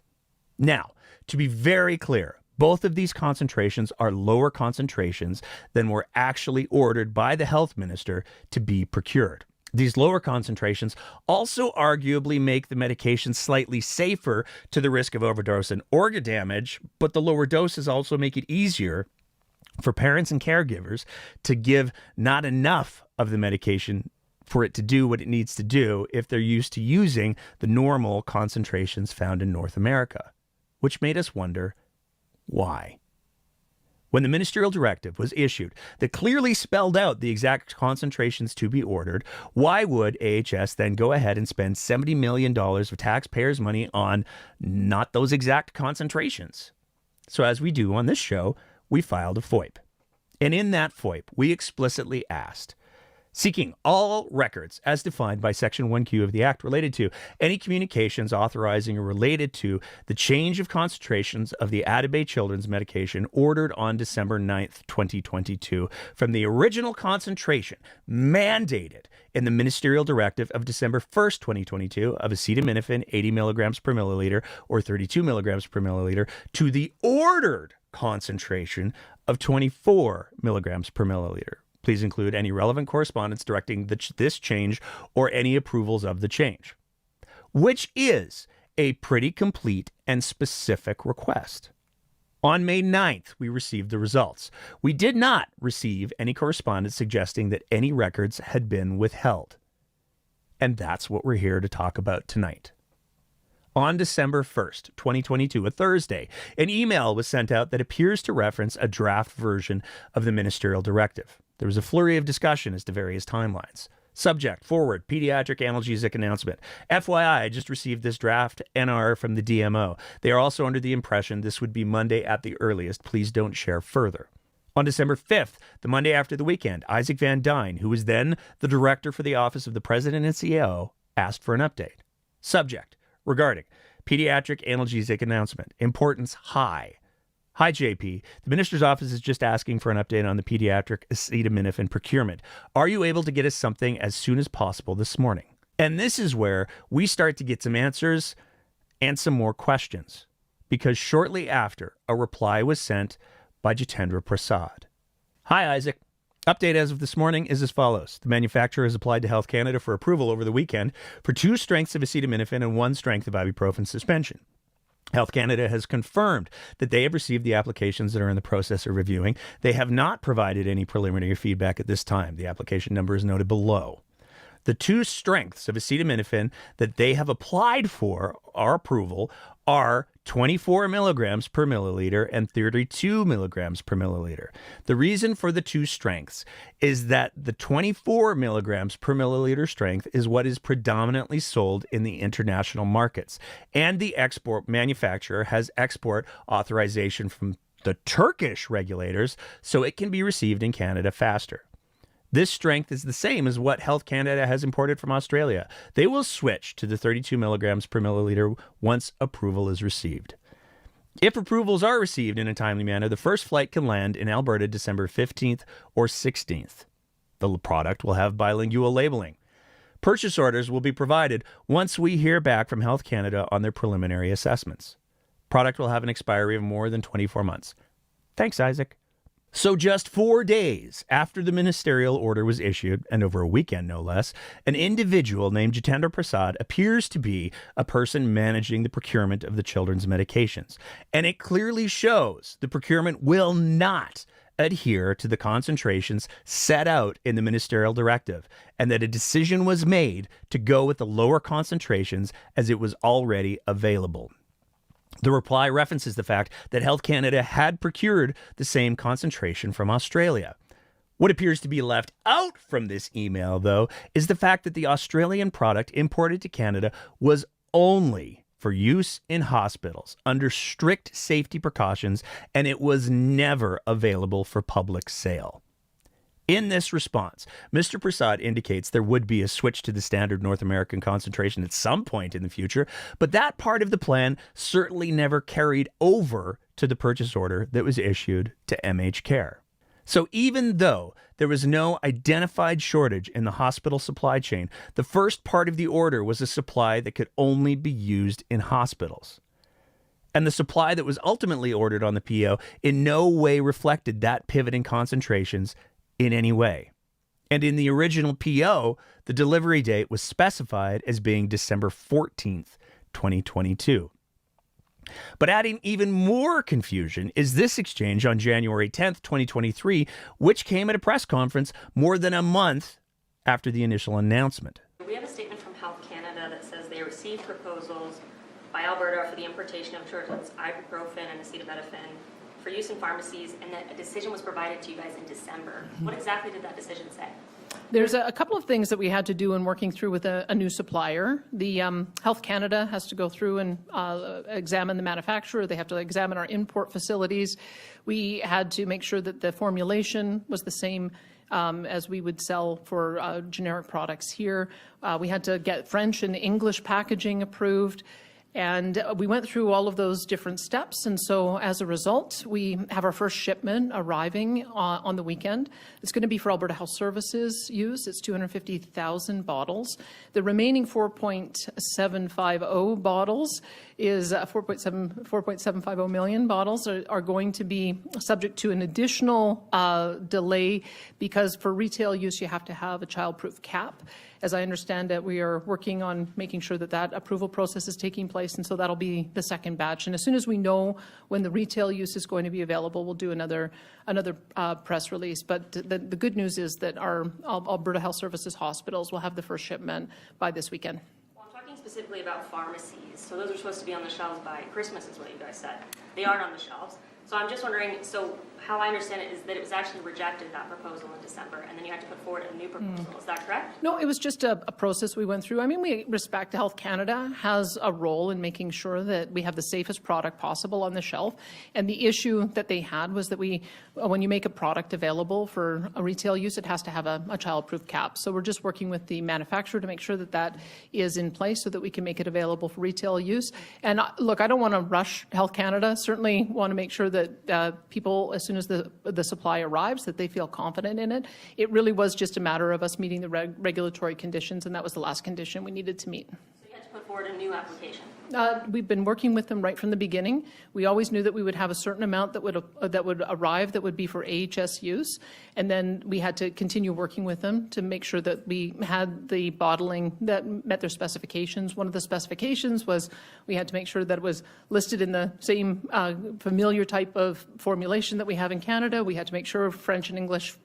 Now, to be very clear, both of these concentrations are lower concentrations than were actually ordered by the health minister to be procured. These lower concentrations also arguably make the medication slightly safer to the risk of overdose and organ damage, but the lower doses also make it easier for parents and caregivers to give not enough of the medication for it to do what it needs to do if they're used to using the normal concentrations found in North America. Which made us wonder, why? When the ministerial directive was issued that clearly spelled out the exact concentrations to be ordered, why would AHS then go ahead and spend $70 million of taxpayers' money on not those exact concentrations? So as we do on this show, we filed a FOIP. And in that FOIP, we explicitly asked, seeking all records as defined by Section 1Q of the Act related to any communications authorizing or related to the change of concentrations of the Atabay children's medication ordered on December 9th, 2022 from the original concentration mandated in the ministerial directive of December 1st, 2022 of acetaminophen 80 milligrams per milliliter or 32 milligrams per milliliter to the ordered concentration of 24 milligrams per milliliter. Please include any relevant correspondence directing this change or any approvals of the change, which is a pretty complete and specific request. On May 9th, we received the results. We did not receive any correspondence suggesting that any records had been withheld. And that's what we're here to talk about tonight. On December 1st, 2022, a Thursday, an email was sent out that appears to reference a draft version of the ministerial directive. There was a flurry of discussion as to various timelines. Subject, forward, pediatric analgesic announcement. FYI, I just received this draft NR from the DMO. They are also under the impression this would be Monday at the earliest. Please don't share further. On December 5th, the Monday after the weekend, Isaac Van Dyne, who was then the director for the Office of the President and CEO, asked for an update. Subject, regarding pediatric analgesic announcement. Importance high. Hi, JP. The minister's office is just asking for an update on the pediatric acetaminophen procurement. Are you able to get us something as soon as possible this morning? And this is where we start to get some answers and some more questions, because shortly after, a reply was sent by Jitendra Prasad. Hi, Isaac. Update as of this morning is as follows. The manufacturer has applied to Health Canada for approval over the weekend for 2 strengths of acetaminophen and 1 strength of ibuprofen suspension. Health Canada has confirmed that they have received the applications that are in the process of reviewing. They have not provided any preliminary feedback at this time. The application number is noted below. The 2 strengths of acetaminophen that they have applied for our approval are 24 milligrams per milliliter and 32 milligrams per milliliter. The reason for the 2 strengths is that the 24 milligrams per milliliter strength is what is predominantly sold in the international markets, and the export manufacturer has export authorization from the Turkish regulators, so it can be received in Canada faster. This strength is the same as what Health Canada has imported from Australia. They will switch to the 32 milligrams per milliliter once approval is received. If approvals are received in a timely manner, the first flight can land in Alberta December 15th or 16th. The product will have bilingual labeling. Purchase orders will be provided once we hear back from Health Canada on their preliminary assessments. Product will have an expiry of more than 24 months. Thanks, Isaac. So just 4 days after the ministerial order was issued, and over a weekend no less, an individual named Jitendra Prasad appears to be a person managing the procurement of the children's medications. And it clearly shows the procurement will not adhere to the concentrations set out in the ministerial directive, and that a decision was made to go with the lower concentrations as it was already available. The reply references the fact that Health Canada had procured the same concentration from Australia. What appears to be left out from this email, though, is the fact that the Australian product imported to Canada was only for use in hospitals under strict safety precautions, and it was never available for public sale. In this response, Mr. Prasad indicates there would be a switch to the standard North American concentration at some point in the future, but that part of the plan certainly never carried over to the purchase order that was issued to MH Care. So even though there was no identified shortage in the hospital supply chain, the first part of the order was a supply that could only be used in hospitals. And the supply that was ultimately ordered on the PO in no way reflected that pivot in concentrations in any way. And in the original PO, the delivery date was specified as being December 14th, 2022. But adding even more confusion is this exchange on January 10th, 2023, which came at a press conference more than a month after the initial announcement. We have a statement from Health Canada that says they received proposals by Alberta for the importation of children's ibuprofen and acetaminophen for use in pharmacies, and that a decision was provided to you guys in December. What exactly did that decision say? There's a couple of things that we had to do in working through with a new supplier. The Health Canada has to go through and examine the manufacturer. They have to examine our import facilities. We had to make sure that the formulation was the same as we would sell for generic products here. We had to get French and English packaging approved. And we went through all of those different steps. And so as a result, we have our first shipment arriving on the weekend. It's going to be for Alberta Health Services use. It's 250,000 bottles. The remaining 4.750 bottles is 4.750 million bottles are going to be subject to an additional delay, because for retail use, you have to have a childproof cap. As I understand it, we are working on making sure that that approval process is taking place, and so that'll be the second batch. And as soon as we know when the retail use is going to be available, we'll do another press release. But the good news is that our Alberta Health Services hospitals will have the first shipment by this weekend. Well, I'm talking specifically about pharmacies. So those are supposed to be on the shelves by Christmas is what you guys said. They aren't on the shelves. So I'm just wondering, so how I understand it is that it was actually rejected, that proposal in December, and then you had to put forward a new proposal. Is that correct? No, it was just a process we went through. I mean, we respect Health Canada has a role in making sure that we have the safest product possible on the shelf. And the issue that they had was that when you make a product available for a retail use, it has to have a childproof cap. So we're just working with the manufacturer to make sure that that is in place so that we can make it available for retail use. And look, I don't want to rush Health Canada. Certainly want to make sure that that people, as soon as the supply arrives, that they feel confident in it. It really was just a matter of us meeting the regulatory conditions, and that was the last condition we needed to meet. So you had to put forward a new application. We've been working with them right from the beginning. We always knew that we would have a certain amount that would arrive that would be for AHS use, and then we had to continue working with them to make sure that we had the bottling that met their specifications. One of the specifications was we had to make sure that it was listed in the same familiar type of formulation that we have in Canada. We had to make sure French and English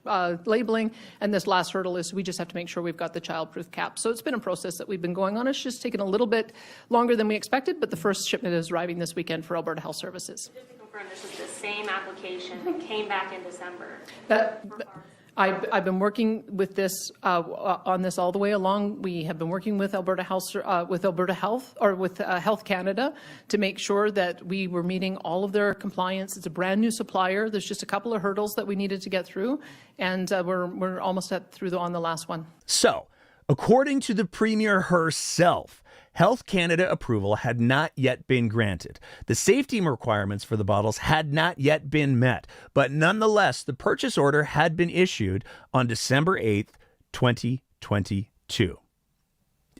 labeling, and this last hurdle is we just have to make sure we've got the childproof cap. So it's been a process that we've been going on. It's just taken a little bit longer than we expected, but the first shipment is arriving this weekend for Alberta Health Services. Just to confirm, this is the same application that came back in December. I've been working with this on this all the way along. We have been working with Alberta Health, Health Canada to make sure that we were meeting all of their compliance. It's a brand new supplier. There's just a couple of hurdles that we needed to get through, and we're almost on the last one. So, according to the Premier herself, Health Canada approval had not yet been granted. The safety requirements for the bottles had not yet been met, but nonetheless, the purchase order had been issued on December 8th, 2022.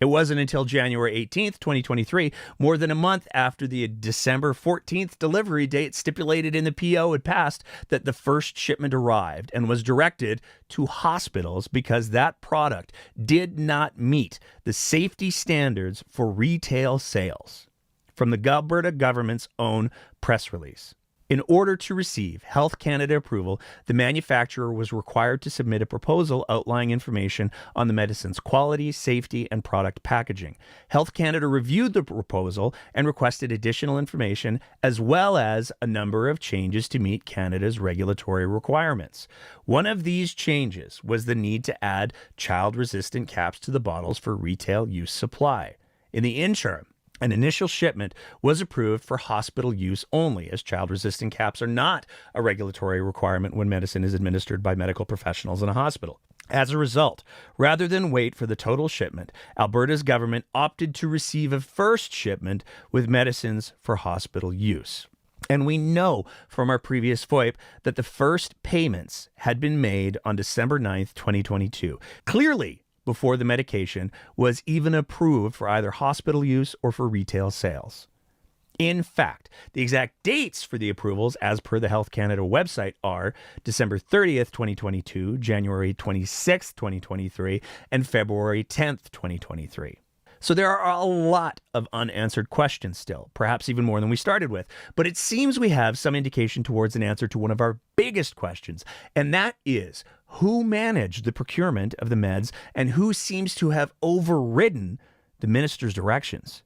It wasn't until January 18th, 2023, more than a month after the December 14th delivery date stipulated in the PO had passed, that the first shipment arrived and was directed to hospitals because that product did not meet the safety standards for retail sales. From the Alberta government's own press release. In order to receive Health Canada approval, the manufacturer was required to submit a proposal outlining information on the medicine's quality, safety, and product packaging. Health Canada reviewed the proposal and requested additional information as well as a number of changes to meet Canada's regulatory requirements. One of these changes was the need to add child-resistant caps to the bottles for retail use supply. In the interim, an initial shipment was approved for hospital use only, as child-resistant caps are not a regulatory requirement when medicine is administered by medical professionals in a hospital. As a result, rather than wait for the total shipment, Alberta's government opted to receive a first shipment with medicines for hospital use. And we know from our previous FOIP that the first payments had been made on December 9th, 2022. Clearly, before the medication was even approved for either hospital use or for retail sales. In fact, the exact dates for the approvals as per the Health Canada website are December 30th, 2022, January 26th, 2023, and February 10th, 2023. So there are a lot of unanswered questions still, perhaps even more than we started with. But it seems we have some indication towards an answer to one of our biggest questions, and that is who managed the procurement of the meds and who seems to have overridden the minister's directions.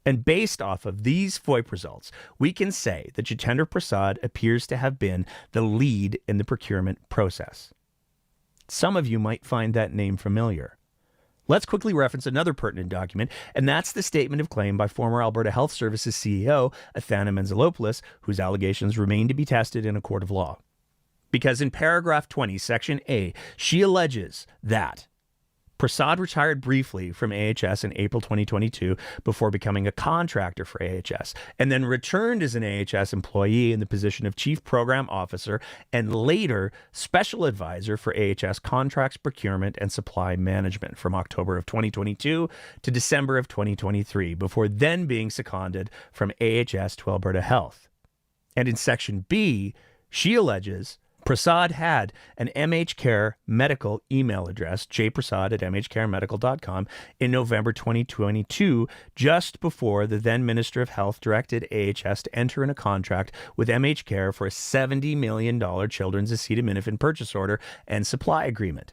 And based off of these FOIP results, we can say that Jitendra Prasad appears to have been the lead in the procurement process. Some of you might find that name familiar. Let's quickly reference another pertinent document, and that's the statement of claim by former Alberta Health Services CEO Athana Menzalopoulos, whose allegations remain to be tested in a court of law. Because in paragraph 20, section A, she alleges that Prasad retired briefly from AHS in April 2022 before becoming a contractor for AHS, and then returned as an AHS employee in the position of Chief Program Officer and later Special Advisor for AHS Contracts, Procurement, and Supply Management from October of 2022 to December of 2023, before then being seconded from AHS to Alberta Health. And in section B, she alleges Prasad had an MHCare medical email address, jprasad@mhcaremedical.com, in November 2022, just before the then Minister of Health directed AHS to enter in a contract with MHCare for a $70 million children's acetaminophen purchase order and supply agreement.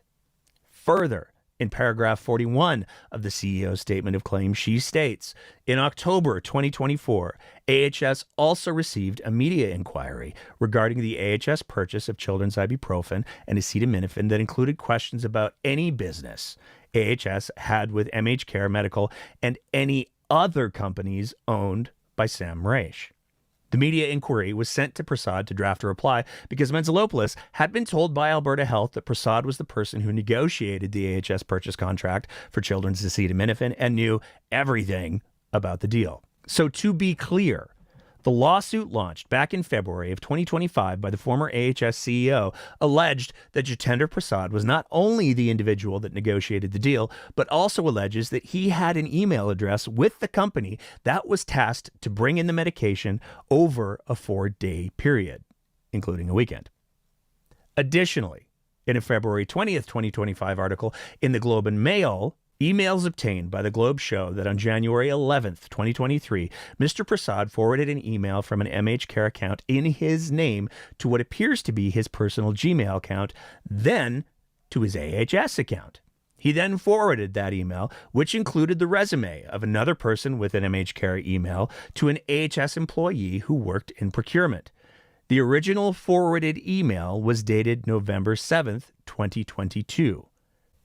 Further, in paragraph 41 of the CEO's statement of claim, she states, in October 2024, AHS also received a media inquiry regarding the AHS purchase of children's ibuprofen and acetaminophen that included questions about any business AHS had with MHCare Medical and any other companies owned by Sam Raish. The media inquiry was sent to Prasad to draft a reply because Menzalopoulos had been told by Alberta Health that Prasad was the person who negotiated the AHS purchase contract for children's acetaminophen and knew everything about the deal. So to be clear, The lawsuit launched back in February of 2025 by the former AHS CEO alleged that Jitendra Prasad was not only the individual that negotiated the deal, but also alleges that he had an email address with the company that was tasked to bring in the medication over a 4-day period, including a weekend. Additionally, in a February 20th, 2025 article in the Globe and Mail, emails obtained by the Globe show that on January 11th, 2023, Mr. Prasad forwarded an email from an MH Care account in his name to what appears to be his personal Gmail account, then to his AHS account. He then forwarded that email, which included the resume of another person with an MH Care email, to an AHS employee who worked in procurement. The original forwarded email was dated November 7th, 2022.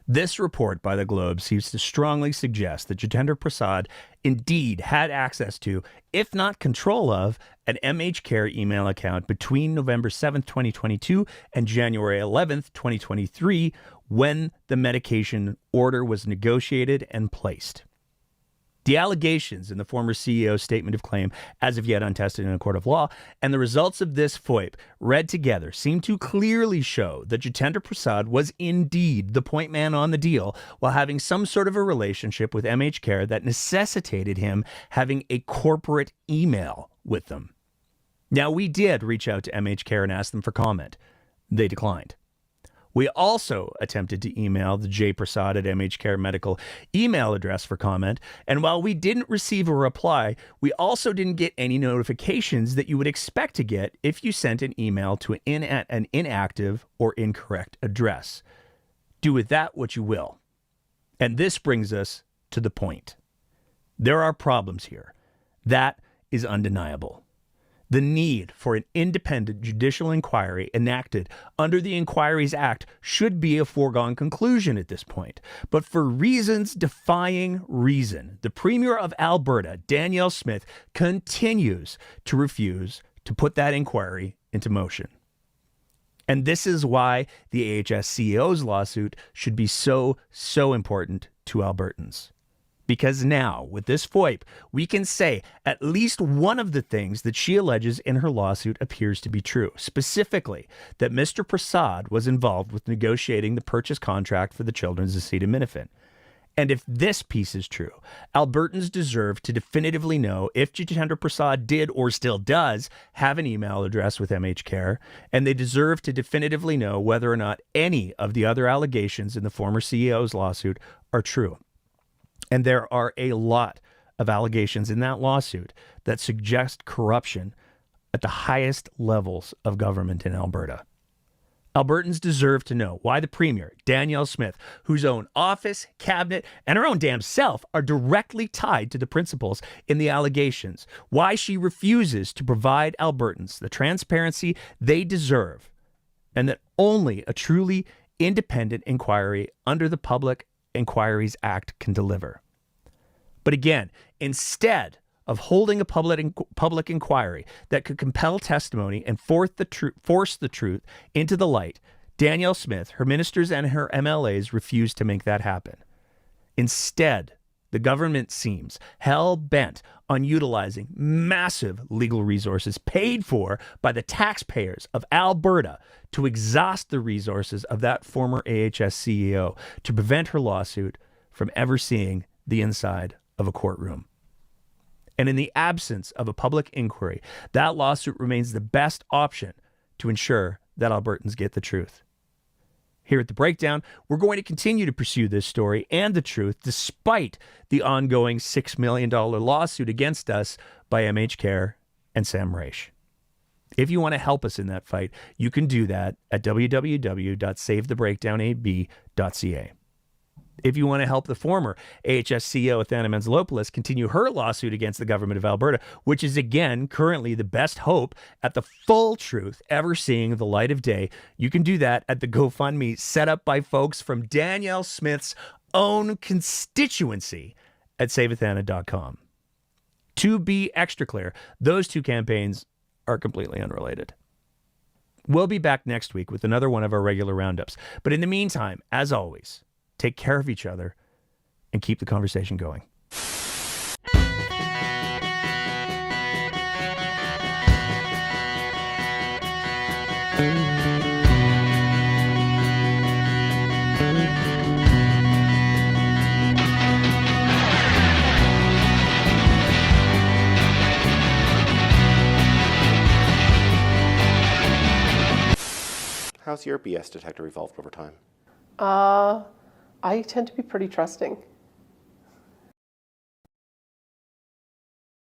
This report by the Globe seems to strongly suggest that Jitendra Prasad indeed had access to, if not control of, an MH Care email account between November 7th, 2022 and January 11th, 2023, when the medication order was negotiated and placed. The allegations in the former CEO's statement of claim, as of yet untested in a court of law, and the results of this FOIP read together seem to clearly show that Jitendra Prasad was indeed the point man on the deal while having some sort of a relationship with MH Care that necessitated him having a corporate email with them. Now, we did reach out to MH Care and ask them for comment. They declined. We also attempted to email the J. Prasad at MH Care Medical email address for comment, and while we didn't receive a reply, we also didn't get any notifications that you would expect to get if you sent an email to an inactive or incorrect address. Do with that what you will. And this brings us to the point. There are problems here. That is undeniable. The need for an independent judicial inquiry enacted under the Inquiries Act should be a foregone conclusion at this point. But for reasons defying reason, the Premier of Alberta, Danielle Smith, continues to refuse to put that inquiry into motion. And this is why the AHS CEO's lawsuit should be so important to Albertans. Because now, with this FOIP, we can say at least one of the things that she alleges in her lawsuit appears to be true. Specifically, that Mr. Prasad was involved with negotiating the purchase contract for the children's acetaminophen. And if this piece is true, Albertans deserve to definitively know if Jitendra Prasad did or still does have an email address with MH Care, and they deserve to definitively know whether or not any of the other allegations in the former CEO's lawsuit are true. And there are a lot of allegations in that lawsuit that suggest corruption at the highest levels of government in Alberta. Albertans deserve to know why the Premier, Danielle Smith, whose own office, cabinet, and her own damn self are directly tied to the principals in the allegations, why she refuses to provide Albertans the transparency they deserve, and that only a truly independent inquiry under the Public Inquiries Act can deliver. But again, instead of holding a public inquiry that could compel testimony and force the truth into the light, Danielle Smith, her ministers, and her MLAs refuse to make that happen. Instead, the government seems hell-bent on utilizing massive legal resources paid for by the taxpayers of Alberta to exhaust the resources of that former AHS CEO to prevent her lawsuit from ever seeing the inside of a courtroom. And in the absence of a public inquiry, that lawsuit remains the best option to ensure that Albertans get the truth. Here at The Breakdown, we're going to continue to pursue this story and the truth despite the ongoing $6 million lawsuit against us by MH Care and Sam Raish. If you want to help us in that fight, you can do that at www.savethebreakdownab.ca. If you want to help the former AHS CEO Athana Manzalopoulos continue her lawsuit against the government of Alberta, which is again currently the best hope at the full truth ever seeing the light of day, you can do that at the GoFundMe set up by folks from Danielle Smith's own constituency at saveathana.com. To be extra clear, those two campaigns are completely unrelated. We'll be back next week with another one of our regular roundups. But in the meantime, as always, take care of each other and keep the conversation going. How's your BS detector evolved over time? I tend to be pretty trusting.